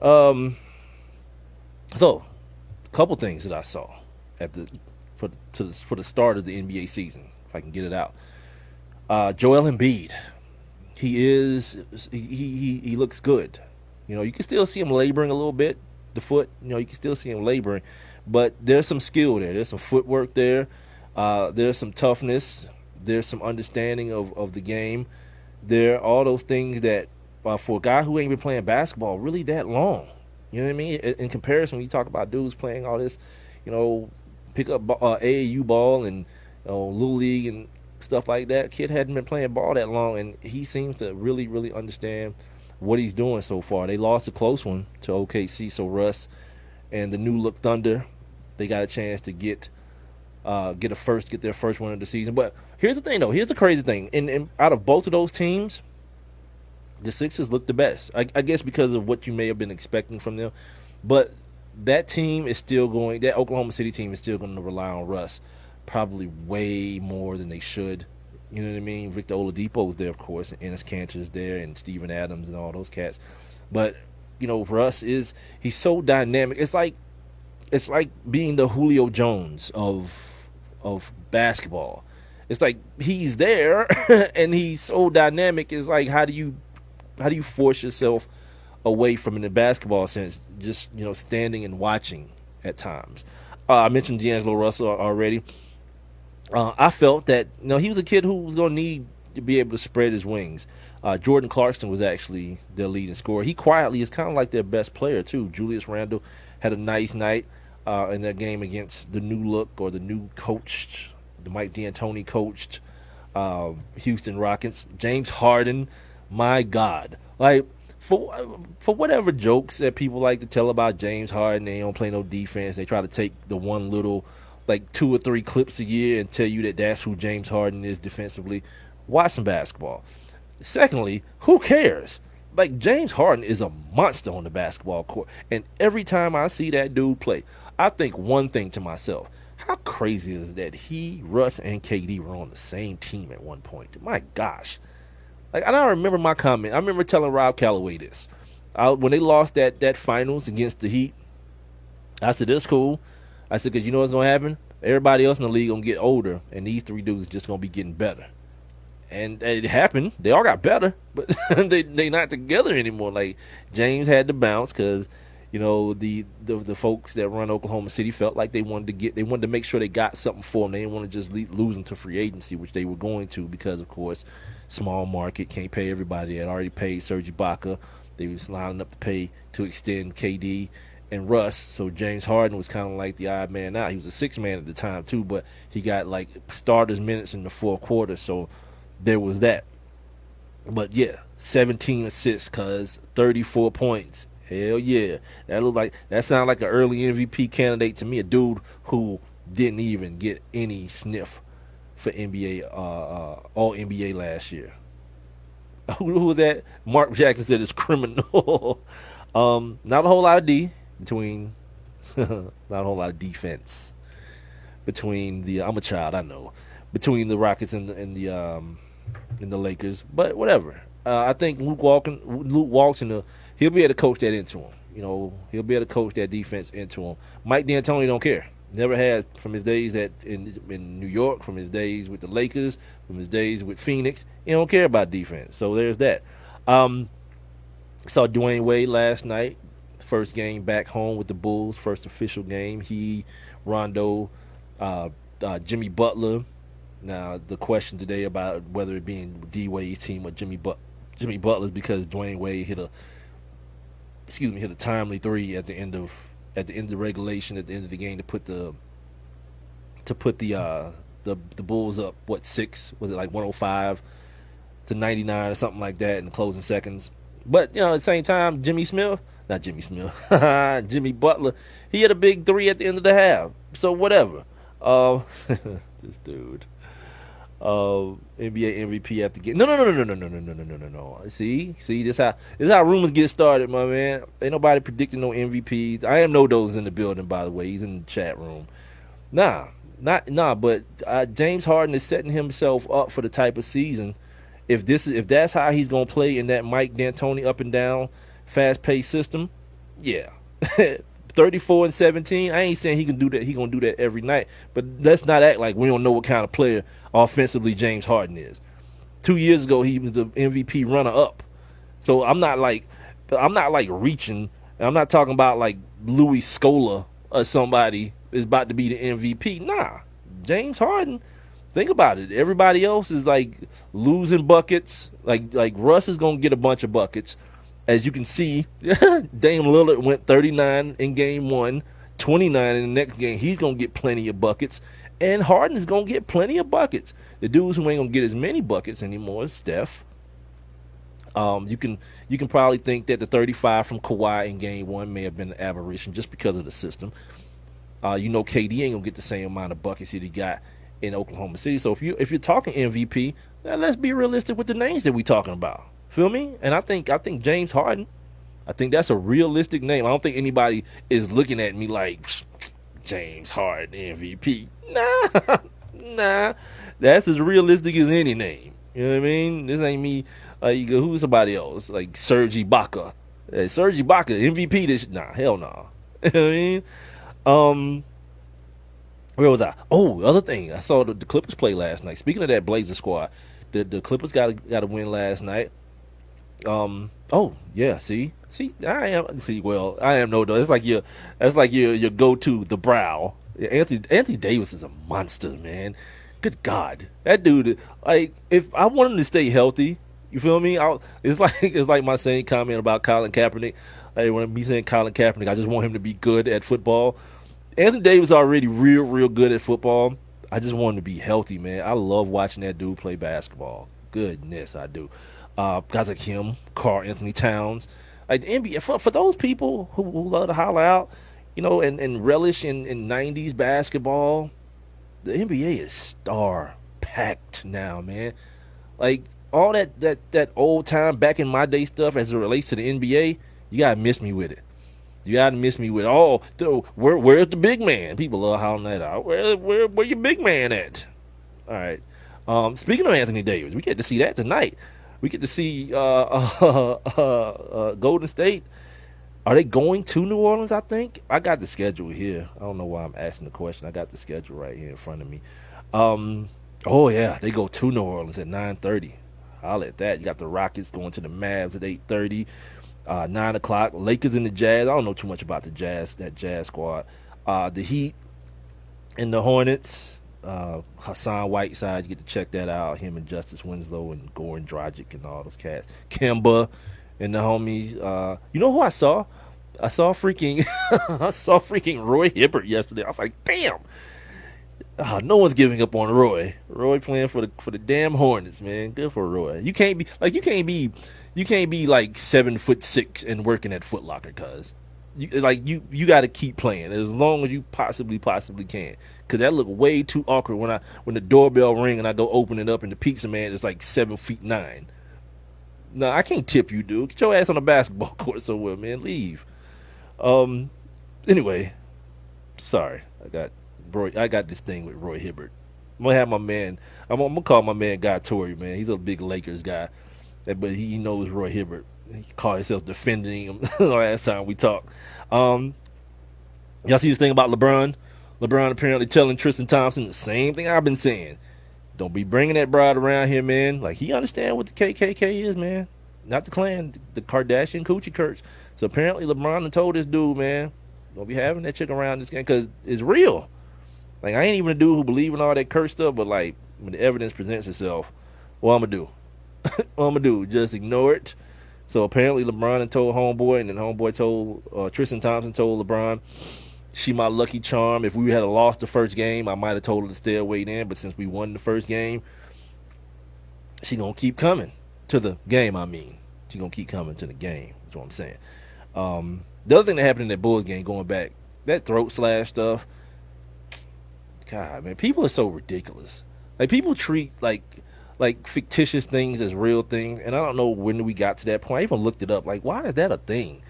So a couple things that I saw at for the start of the NBA season, if I can get it out. Joel Embiid. He looks good. You know, you can still see him laboring a little bit. The foot, you know, you can still see him laboring, but there's some skill there. There's some footwork there. There's some toughness. There's some understanding of the game. There are all those things that for a guy who ain't been playing basketball really that long, you know what I mean? In comparison, when you talk about dudes playing all this, you know, pick up AAU ball and Little League and stuff like that, kid hadn't been playing ball that long, and he seems to really, really understand what he's doing so far. They lost a close one to OKC, so Russ and the new look Thunder, they got a chance to get their first win of the season. But here's the thing, though. Here's the crazy thing. And out of both of those teams, the Sixers look the best. I guess because of what you may have been expecting from them. But that team is still going. That Oklahoma City team is still going to rely on Russ probably way more than they should. You know what I mean? Victor Oladipo's there, of course, and Enes Kanter's there, and Steven Adams and all those cats. But you know, Russ he's so dynamic. It's like being the Julio Jones of basketball. It's like he's there and he's so dynamic. It's like how do you force yourself away from in the basketball sense, just, you know, standing and watching at times. I mentioned D'Angelo Russell already. I felt that, you know, he was a kid who was going to need to be able to spread his wings. Jordan Clarkson was actually their leading scorer. He quietly is kind of like their best player too. Julius Randle had a nice night in that game against the new look or the new coached, the Mike D'Antoni coached Houston Rockets. James Harden, my God, like for whatever jokes that people like to tell about James Harden, they don't play no defense. They try to take the one little, like 2 or 3 clips a year and tell you that that's who James Harden is defensively. Watch some basketball. Secondly, who cares? Like, James Harden is a monster on the basketball court. And every time I see that dude play, I think one thing to myself. How crazy is that Russ, and KD were on the same team at one point? My gosh. Like, I don't remember my comment. I remember telling Rob Calloway this. When they lost that finals against the Heat, I said, this is cool. I said, because you know what's going to happen? Everybody else in the league going to get older, and these 3 dudes just going to be getting better. And it happened. They all got better, but they not together anymore. Like, James had to bounce because, you know, the folks that run Oklahoma City felt like they wanted to make sure they got something for him. They didn't want to just lose him to free agency, which they were going to because, of course, small market, can't pay everybody. They had already paid Serge Ibaka. They was lining up to pay to extend KD and Russ. So James Harden was kind of like the odd man out. He was a 6th man at the time too, but he got like starters minutes in the 4th quarter. So there was that. But yeah, 17 assists, cuz 34 points. Hell yeah. That sounded like an early MVP candidate to me, a dude who didn't even get any sniff for NBA all NBA last year. Who was that? Mark Jackson said it's criminal. Not a whole lot of not a whole lot of defense between the I'm a child, I know, between the Rockets and the Lakers, but whatever. I think Luke Walton, he'll be able to coach that into him. You know, he'll be able to coach that defense into him. Mike D'Antoni don't care. Never has, from his days in New York, from his days with the Lakers, from his days with Phoenix. He don't care about defense. So there's that. Saw Dwayne Wade last night. First game back home with the Bulls. First official game. He, Rondo, Jimmy Butler. Now, the question today about whether it being D Wade's team or Jimmy Butler's, because Dwayne Wade hit a timely 3 at the end of regulation, at the end of the game, to put the Bulls up 6, was it like 105 to 99 or something like that in the closing seconds. But you know, at the same time, Jimmy Butler, he had a big 3 at the end of the half. So whatever. This dude. NBA MVP after game. No. See, this how rumors get started, my man. Ain't nobody predicting no MVPs. I am Nodo's in the building, by the way. He's in the chat room. But James Harden is setting himself up for the type of season. If that's how he's gonna play in that Mike D'Antoni up and down, fast-paced system, yeah. 34 and 17. I ain't saying he can do that. He gonna do that every night. But let's not act like we don't know what kind of player offensively James Harden is. 2 years ago, he was the MVP runner-up. So I'm not like reaching. I'm not talking about like Louis Scola or somebody is about to be the MVP. Nah, James Harden. Think about it. Everybody else is like losing buckets. Like Russ is gonna get a bunch of buckets. As you can see, Dame Lillard went 39 in game 1, 29 in the next game. He's gonna get plenty of buckets, and Harden is gonna get plenty of buckets. The dudes who ain't gonna get as many buckets anymore is Steph. You can probably think that the 35 from Kawhi in game 1 may have been an aberration just because of the system. KD ain't gonna get the same amount of buckets that he got in Oklahoma City. So if you're talking MVP, let's be realistic with the names that we talking about. Feel me? And I think James Harden, I think that's a realistic name. I don't think anybody is looking at me like James Harden MVP. Nah, that's as realistic as any name. You know what I mean? This ain't me. Who's somebody else? Like Serge Ibaka. Serge Ibaka, MVP this. Nah, hell no. You know what I mean? Where was I? Oh, other thing. I saw the Clippers play last night. Speaking of that Blazer squad, the Clippers got a win last night. Oh yeah. I am no though. That's like your go-to, the brow. Anthony Davis is a monster, man. Good God, that dude. Like, if I want him to stay healthy, you feel me? It's like my same comment about Colin Kaepernick. Like, when I'm saying Colin Kaepernick, I just want him to be good at football. Anthony Davis already real good at football. I just want him to be healthy, man. I love watching that dude play basketball. Goodness, I do. Guys like him, Karl Anthony Towns, like the NBA. For those people who love to holler out, and relish in 90s basketball, the NBA is star packed now, man. Like all that old time back in my day stuff as it relates to the NBA, you gotta miss me with it. You gotta miss me with where's the big man? People love hollering that out. Where your big man at? All right. Speaking of Anthony Davis, we get to see that tonight. We get to see Golden State. Are they going to New Orleans, I think? I got the schedule here. I don't know why I'm asking the question. I got the schedule right here in front of me. Oh, yeah, they go to New Orleans at 9:30. I'll at that. You got the Rockets going to the Mavs at 8:30. 9 o'clock. Lakers and the Jazz. I don't know too much about the Jazz, that Jazz squad. The Heat and the Hornets. Hassan Whiteside, you get to check that out. Him and Justice Winslow and Goran Dragic and all those cats. Kemba and the homies. You know who I saw? I saw freaking Roy Hibbert yesterday. I was like, damn. No one's giving up on Roy. Roy playing for the damn Hornets, man. Good for Roy. You can't be like 7'6" and working at Foot Locker, cuz. You got to keep playing as long as you possibly can, because that look way too awkward when the doorbell ring and I go open it up and the pizza man is like 7'9". No, I can't tip you, dude. Get your ass on the basketball court somewhere, man. Leave. Anyway, sorry. I got this thing with Roy Hibbert. I'm gonna have my man. I'm gonna call my man Guy Torrey, man. He's a big Lakers guy, but he knows Roy Hibbert. He called himself defending him last time we talked. Y'all see this thing about LeBron? LeBron apparently telling Tristan Thompson the same thing I've been saying. Don't be bringing that bride around here, man. Like, he understand what the KKK is, man. Not the Klan, the Kardashian Coochie Kurtz. So apparently LeBron done told this dude, man, don't be having that chick around this game, because it's real. Like, I ain't even a dude who believe in all that curse stuff, but like, when the evidence presents itself, what I'm gonna do? Just ignore it. So apparently LeBron had told homeboy, and then homeboy told Tristan Thompson told LeBron, she my lucky charm. If we had lost the first game, I might have told her to stay away then, but since we won the first game, she gonna keep coming to the game. She gonna keep coming to the game. That's what I'm saying. The other thing that happened in that Bulls game, going back, that throat slash stuff. God, man, people are so ridiculous. Like, people treat like fictitious things as real things, and I don't know when we got to that point. I even looked it up. Like, why is that a thing?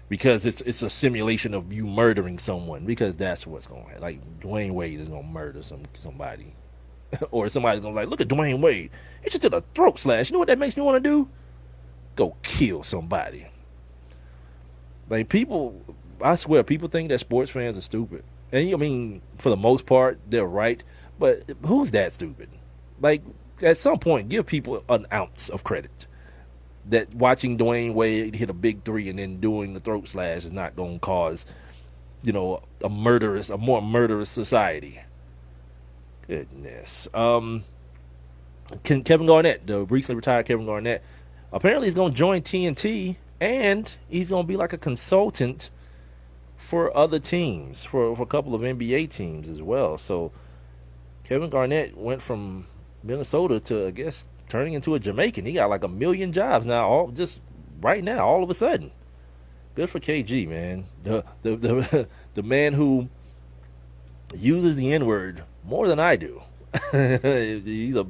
Because it's a simulation of you murdering someone, because that's what's going on. Like, Dwayne Wade is going to murder somebody. Or somebody's going to look at Dwayne Wade. He just did a throat slash. You know what that makes me want to do? Go kill somebody. Like, people, I swear, people think that sports fans are stupid. And, I mean, for the most part, they're right. But who's that stupid? Like, at some point, give people an ounce of credit. That watching Dwayne Wade hit a big three and then doing the throat slash is not going to cause, a more murderous society. Goodness. Kevin Garnett, the recently retired Kevin Garnett, apparently he's going to join TNT, and he's going to be like a consultant for other teams, for a couple of NBA teams as well. So Kevin Garnett went from Minnesota to, I guess, turning into a Jamaican. He got like 1 million jobs now, all of a sudden. Good for KG, man. The man who uses the N-word more than I do. He's a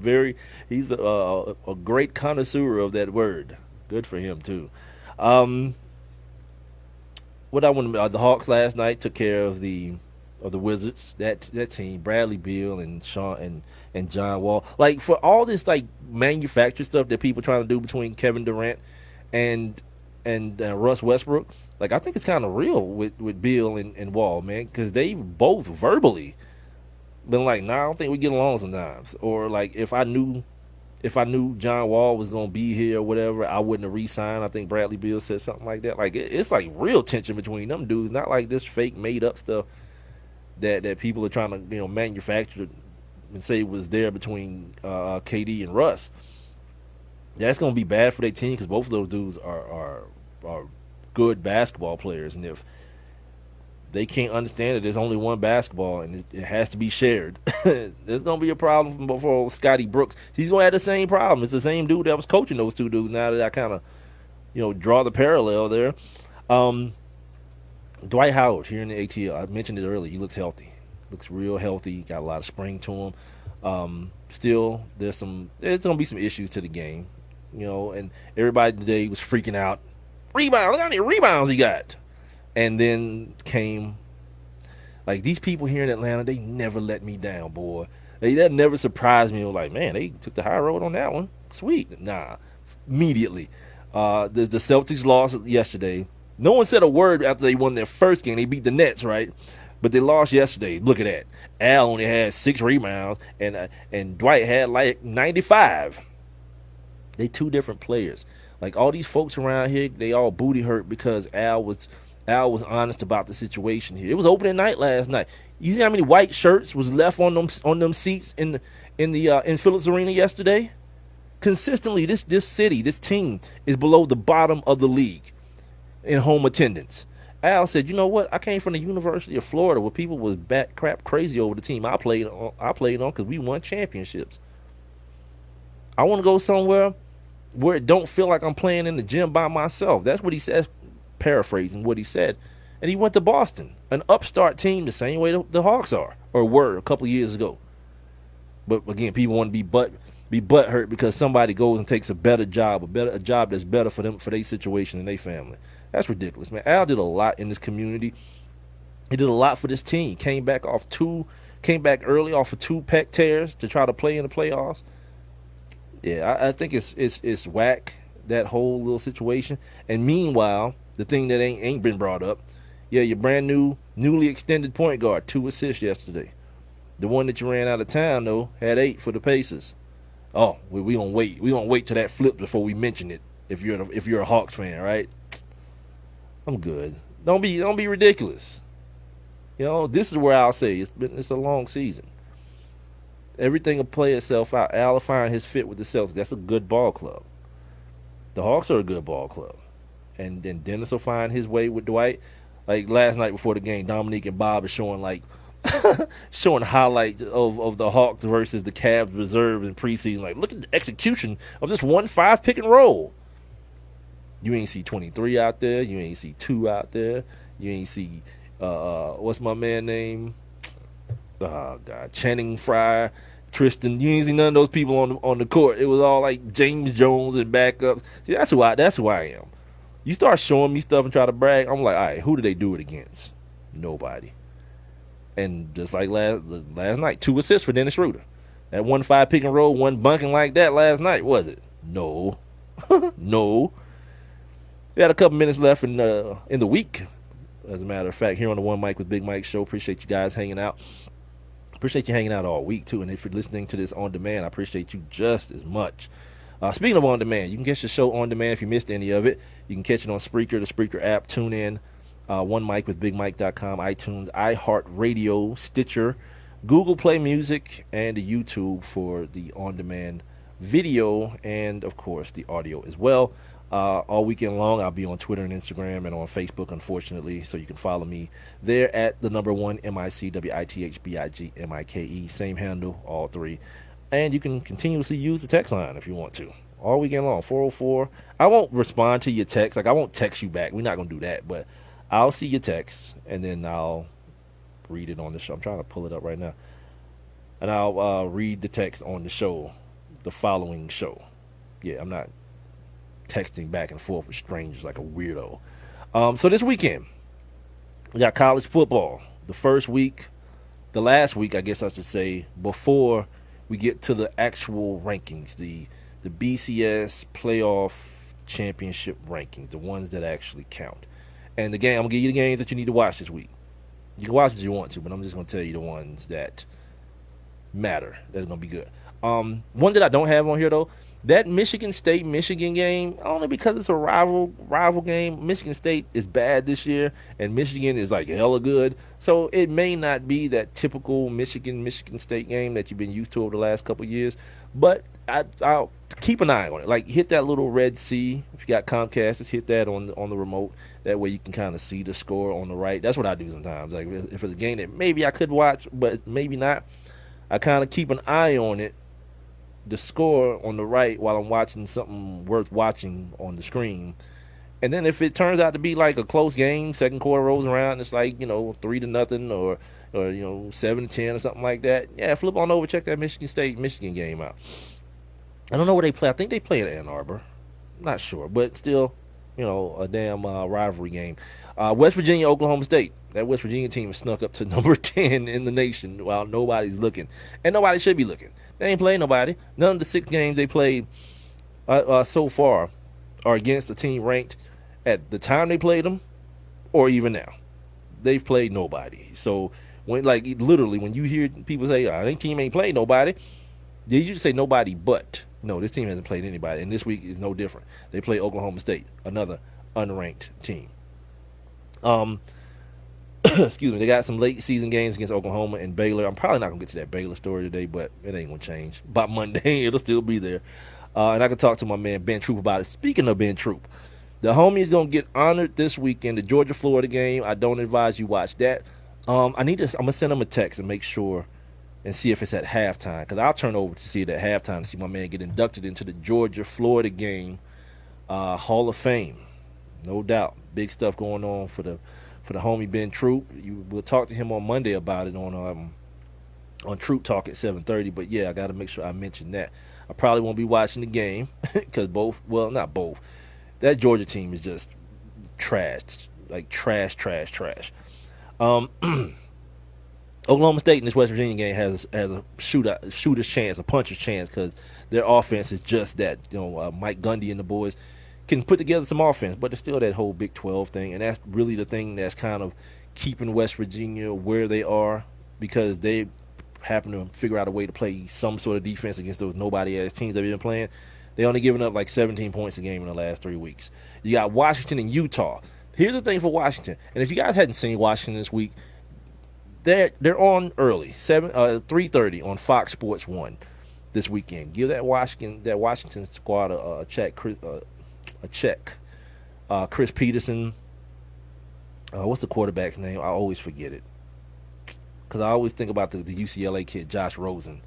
great connoisseur of that word. Good for him too. The Hawks last night took care of the Wizards. That team, Bradley Beal and Sean and John Wall. Like, for all this like manufactured stuff that people trying to do between Kevin Durant and Russ Westbrook, like, I think it's kind of real with Beal and Wall, man, because they both verbally been like, nah, I don't think we get along sometimes. Or like, if I knew John Wall was gonna be here or whatever, I wouldn't have re-signed. I think Bradley Beal said something like that. Like, it's like real tension between them dudes, not like this fake made up stuff that people are trying to manufacture and say was there between KD and Russ. That's gonna be bad for their team, because both of those dudes are good basketball players, and if they can't understand that there's only one basketball and it has to be shared, there's going to be a problem for Scotty Brooks. He's going to have the same problem. It's the same dude that was coaching those two dudes, now that I kind of, draw the parallel there. Dwight Howard here in the ATL, I mentioned it earlier, he looks healthy. Looks real healthy, got a lot of spring to him. Still, there's going to be some issues to the game, and everybody today was freaking out. Rebound, look how many rebounds he got. And then came, like, these people here in Atlanta, they never let me down, boy. That never surprised me. I was like, man, they took the high road on that one. Sweet. Nah, immediately. The Celtics lost yesterday. No one said a word after they won their first game. They beat the Nets, right? But they lost yesterday. Look at that. Al only had 6 rebounds, and Dwight had like 95. They two different players. Like, all these folks around here, they all booty hurt because Al was honest about the situation here. It was opening night last night. You see how many white shirts was left on them seats in Phillips Arena yesterday? Consistently, this city, this team is below the bottom of the league in home attendance. Al said, "You know what? I came from the University of Florida where people was bat crap crazy over the team I played on because we won championships. I want to go somewhere where it don't feel like I'm playing in the gym by myself." That's what he said, paraphrasing what he said. And he went to Boston, an upstart team, the same way the Hawks are or were a couple years ago. But again, people want to be butthurt because somebody goes and takes a better job, a job that's better for them, for their situation and their family. That's ridiculous, man. Al did a lot in this community. He did a lot for this team. Came back early off of 2 pec tears to try to play in the playoffs. Yeah, I think it's whack, that whole little situation. And meanwhile, the thing that ain't been brought up, yeah, your brand newly extended point guard, 2 assists yesterday. The one that you ran out of town though had 8 for the Pacers. Oh, we gonna wait. We gonna wait till that flips before we mention it. If you're a Hawks fan, right? I'm good. Don't be ridiculous. This is where I'll say it's a long season. Everything will play itself out. Al will find his fit with the Celtics. That's a good ball club. The Hawks are a good ball club. And then Dennis will find his way with Dwight. Like last night before the game, Dominique and Bob are showing showing highlights of the Hawks versus the Cavs reserves in preseason. Like, look at the execution of this 1-5 pick and roll. You ain't see 23 out there. You ain't see 2 out there. You ain't see what's my man name? Oh God, Channing Frye, Tristan. You ain't see none of those people on the court. It was all like James Jones and backups. See, that's who I am. You start showing me stuff and try to brag, I'm like, all right, who did they do it against? Nobody. And just like last night, 2 assists for Dennis Schroeder. That 1-5 pick and roll, one bunking like that last night, was it? No. No. We had a couple minutes left in the week, as a matter of fact, here on the One Mic with Big Mike show. Appreciate you guys hanging out. Appreciate you hanging out all week, too. And if you're listening to this on demand, I appreciate you just as much. Speaking of on demand, you can catch the show on demand if you missed any of it. You can catch it on Spreaker, the Spreaker app, TuneIn, One Mic with BigMike.com, iTunes, iHeartRadio, Stitcher, Google Play Music, and the YouTube for the on-demand video and, of course, the audio as well. All weekend long, I'll be on Twitter and Instagram and on Facebook, unfortunately, so you can follow me there at the number 1 MICWITHBIGMIKE. Same handle, all three. And you can continuously use the text line if you want to. All weekend long, 404. I won't respond to your text. Like, I won't text you back. We're not going to do that. But I'll see your text, and then I'll read it on the show. I'm trying to pull it up right now. And I'll read the text on the show, the following show. Yeah, I'm not texting back and forth with strangers like a weirdo. So this weekend, we got college football. The last week, I guess I should say, before we get to the actual rankings, the BCS playoff championship rankings, the ones that actually count. And the game, I'm going to give you the games that you need to watch this week. You can watch what you want to, but I'm just going to tell you the ones that matter. That's going to be good. One that I don't have on here, though, that Michigan State-Michigan game, only because it's a rival game. Michigan State is bad this year, and Michigan is like hella good. So it may not be that typical Michigan State game that you've been used to over the last couple of years. But I'll keep an eye on it. Like, hit that little red C. If you got Comcast, just hit that on the remote. That way you can kind of see the score on the right. That's what I do sometimes. Like, if it's a game that maybe I could watch, but maybe not, I kind of keep an eye on it, the score on the right, while I'm watching something worth watching on the screen. And then if it turns out to be like a close game, second quarter rolls around, it's like, 3-0 or 7-10 or something like that. Yeah, flip on over, check that Michigan State-Michigan game out. I don't know where they play. I think they play at Ann Arbor. Not sure, but still, a damn rivalry game. West Virginia, Oklahoma State. That West Virginia team has snuck up to number 10 in the nation while nobody's looking. And nobody should be looking. They ain't played nobody. None of the 6 games they played so far are against a team ranked at the time they played them or even now. They've played nobody. So, when you hear people say, I think team ain't played nobody, they usually say nobody but. No, this team hasn't played anybody. And this week is no different. They play Oklahoma State, another unranked team. Excuse me, they got some late season games against Oklahoma and Baylor. I'm probably not going to get to that Baylor story today, but it ain't going to change. By Monday, it'll still be there. And I can talk to my man Ben Troop about it. Speaking of Ben Troop, the homie is going to get honored this weekend, the Georgia-Florida game. I don't advise you watch that. I'm going to send him a text and make sure and see if it's at halftime, because I'll turn over to see it at halftime to see my man get inducted into the Georgia-Florida game Hall of Fame. No doubt. Big stuff going on for the homie Ben Troop. We'll talk to him on Monday about it on Troop Talk at 7:30. But yeah, I got to make sure I mention that. I probably won't be watching the game because not both. That Georgia team is just trash, like trash. Oklahoma State in this West Virginia game has a shooter's chance, a puncher's chance, because their offense is just that. Mike Gundy and the boys can put together some offense, but it's still that whole Big 12 thing, and that's really the thing that's kind of keeping West Virginia where they are, because they happen to figure out a way to play some sort of defense against those nobody-ass teams they've been playing. They only given up like 17 points a game in the last 3 weeks. You got Washington and Utah. Here's the thing for Washington, and if you guys hadn't seen Washington this week, they're on early, 3:30 on Fox Sports 1 this weekend. Give that Washington squad a check. Chris Peterson. What's the quarterback's name? I always forget it, because I always think about the UCLA kid, Josh Rosen.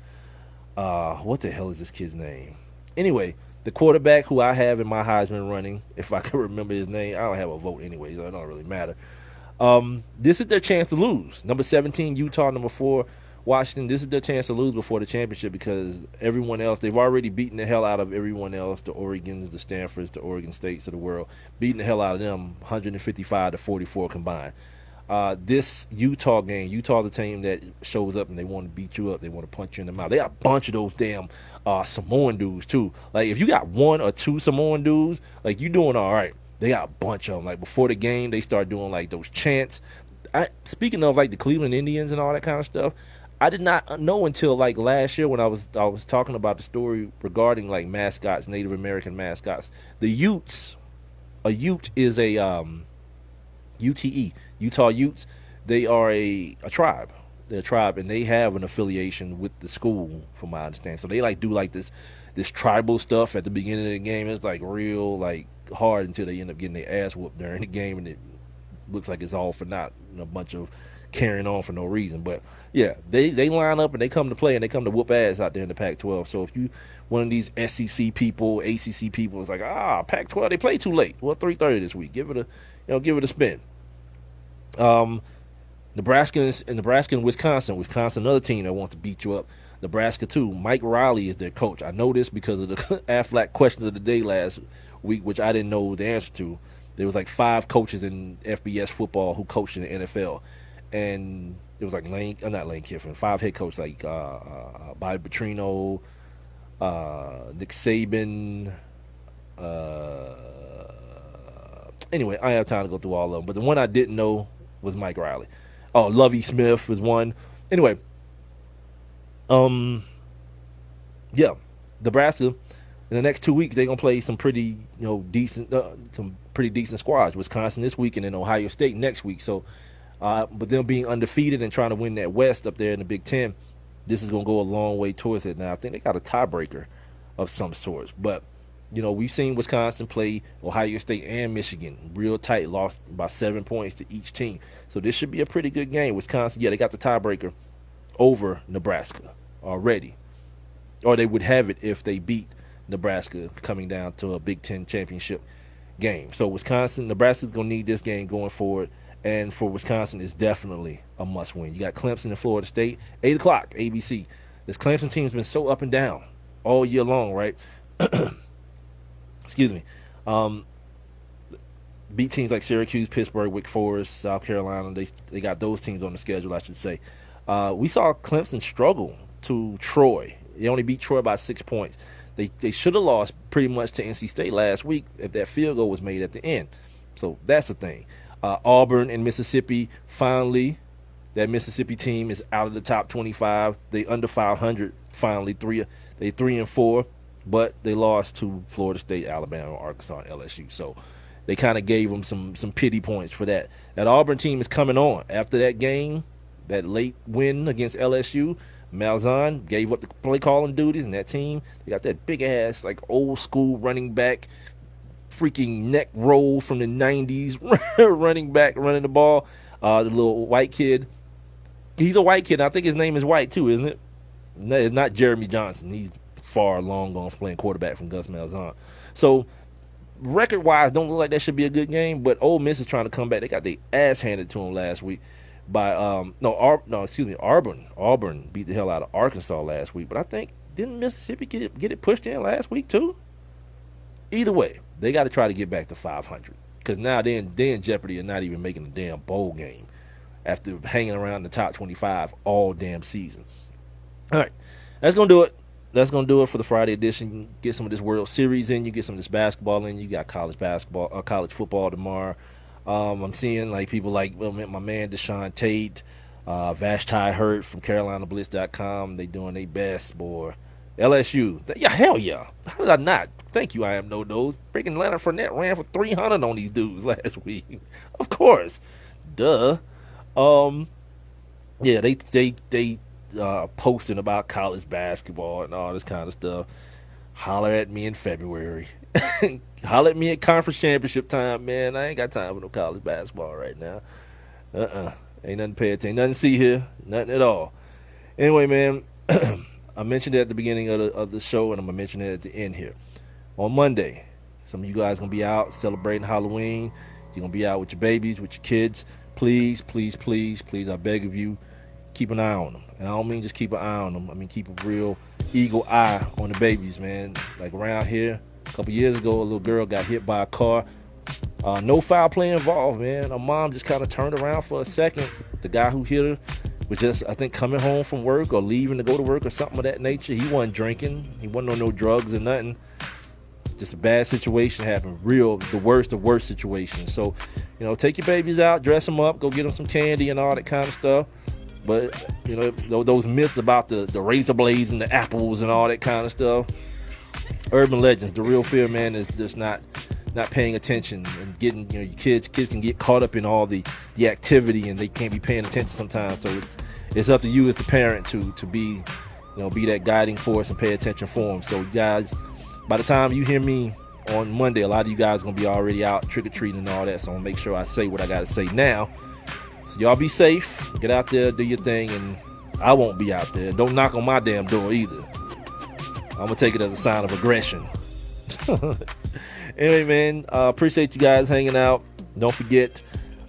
What the hell is this kid's name? Anyway, the quarterback who I have in my Heisman running, if I can remember his name. I don't have a vote anyway, so it don't really matter. This is their chance to lose. Number 17, Utah. Number 4, Washington. This is their chance to lose before the championship, because everyone else, they've already beaten the hell out of everyone else, the Oregons, the Stanfords, the Oregon States of the world, beating the hell out of them 155-44 combined. This Utah game, Utah's a team that shows up and they want to beat you up. They want to punch you in the mouth. They got a bunch of those damn Samoan dudes too. Like, if you got 1 or 2 Samoan dudes, like, you doing all right. They got a bunch of them. Like, before the game, they start doing like those chants. Speaking of like the Cleveland Indians and all that kind of stuff, I did not know until like last year when I was talking about the story regarding like mascots, Native American mascots. The Utes, a Ute is a UTE, Utah Utes. They are a tribe. They're a tribe, and they have an affiliation with the school, from my understanding. So they like do like this tribal stuff at the beginning of the game. It's like real like hard until they end up getting their ass whooped during the game, and it looks like it's all for naught, a bunch of carrying on for no reason. But yeah, they line up and they come to play, and they come to whoop ass out there in the Pac-12. So if you one of these SEC people, ACC people is like, Pac-12, they play too late. Well, 3:30 this week. Give it a spin. Nebraska and Wisconsin. Wisconsin, another team that wants to beat you up. Nebraska too. Mike Riley is their coach. I know this because of the Aflac questions of the day last week, which I didn't know the answer to. There was like 5 coaches in FBS football who coached in the NFL, and it was like not Lane Kiffin, 5 head coaches like Bobby Petrino, Nick Saban. Anyway, I don't have time to go through all of them, but the one I didn't know was Mike Riley. Oh, Lovie Smith was one. Anyway, yeah, Nebraska in the next 2 weeks they're gonna play some pretty decent squads. Wisconsin this week and then Ohio State next week. So, but them being undefeated and trying to win that West up there in the Big Ten, this is gonna go a long way towards it. Now I think they got a tiebreaker of some sorts, but we've seen Wisconsin play Ohio State and Michigan real tight, lost by 7 points to each team. So this should be a pretty good game. Wisconsin, yeah, they got the tiebreaker over Nebraska already. Or they would have it if they beat Nebraska coming down to a Big Ten championship game. So Nebraska's going to need this game going forward. And for Wisconsin, it's definitely a must win. You got Clemson and Florida State, 8 o'clock, ABC. This Clemson team's been so up and down all year long, right? Excuse me. Beat teams like Syracuse, Pittsburgh, Wake Forest, South Carolina. They got those teams on the schedule, I should say. We saw Clemson struggle to Troy. They only beat Troy by 6 points. They should have lost pretty much to NC State last week if that field goal was made at the end. So that's the thing. Auburn and Mississippi, finally, that Mississippi team is out of the top 25. They under 500 finally. They 3-4. But they lost to Florida State, Alabama, Arkansas, and LSU. So they kind of gave them some pity points for that. That Auburn team is coming on. After that game, that late win against LSU, Malzahn gave up the play calling duties, and that team, they got that big-ass, like, old-school running back, freaking neck roll from the 90s, running back, running the ball. The little white kid. He's a white kid. I think his name is White, too, isn't it? No, it's not Jeremy Johnson. He's far long gone playing quarterback from Gus Malzahn. So record-wise, don't look like that should be a good game, but Ole Miss is trying to come back. They got their ass handed to them last week by Auburn. Auburn beat the hell out of Arkansas last week, but I think didn't Mississippi get it pushed in last week too? Either way, they got to try to get back to 500 because now they're in jeopardy of not even making a damn bowl game after hanging around the top 25 all damn season. All right, that's gonna do it. That's going to do it for the Friday edition. You get some of this World Series in. You get some of this basketball in. You got college football tomorrow. I'm seeing like people like my man Deshaun Tate, Vashti Hurt from CarolinaBlitz.com. They doing their best, boy. LSU. Yeah, hell yeah. How did I not? Thank you, I am no nose. Freaking Leonard Fournette ran for 300 on these dudes last week. Of course. Duh. Yeah, they posting about college basketball and all this kind of stuff. Holler at me in February. Holler at me at conference championship time, man. I ain't got time for no college basketball right now. Ain't nothing to pay attention. Nothing to see here. Nothing at all. Anyway, man, I mentioned it at the beginning of the show, and I'm going to mention it at the end here. On Monday, some of you guys going to be out celebrating Halloween. You're going to be out with your babies, with your kids. Please, please, please, please, I beg of you, keep an eye on them. And I don't mean just keep an eye on them. I mean keep a real eagle eye on the babies, man. Like around here, a couple years ago, a little girl got hit by a car. No foul play involved, man. Her mom just kind of turned around for a second. The guy who hit her was just, I think, coming home from work or leaving to go to work or something of that nature. He wasn't drinking. He wasn't on no drugs or nothing. Just a bad situation happened. The worst of worst situations. So, take your babies out, dress them up, go get them some candy and all that kind of stuff. But you know, those myths about the razor blades and the apples and all that kind of stuff, urban legends. The real fear, man, is just not paying attention and getting, you know, your kids can get caught up in all the activity and they can't be paying attention sometimes. So it's up to you as the parent to be, you know, be that guiding force and pay attention for them. So you guys, by the time you hear me on Monday, a lot of you guys are gonna be already out trick-or-treating and all that. So I'm gonna make sure I say what I gotta say now. So y'all be safe, get out there, do your thing, and I won't be out there. Don't knock on my damn door either. I'm gonna take it as a sign of aggression. Anyway, man, appreciate you guys hanging out. Don't forget,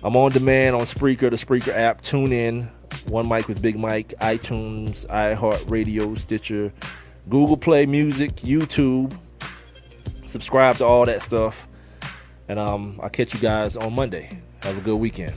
I'm on demand on Spreaker, the Spreaker app. Tune in. One Mic with Big Mike, iTunes, iHeartRadio, Stitcher, Google Play Music, YouTube. Subscribe to all that stuff. And I'll catch you guys on Monday. Have a good weekend.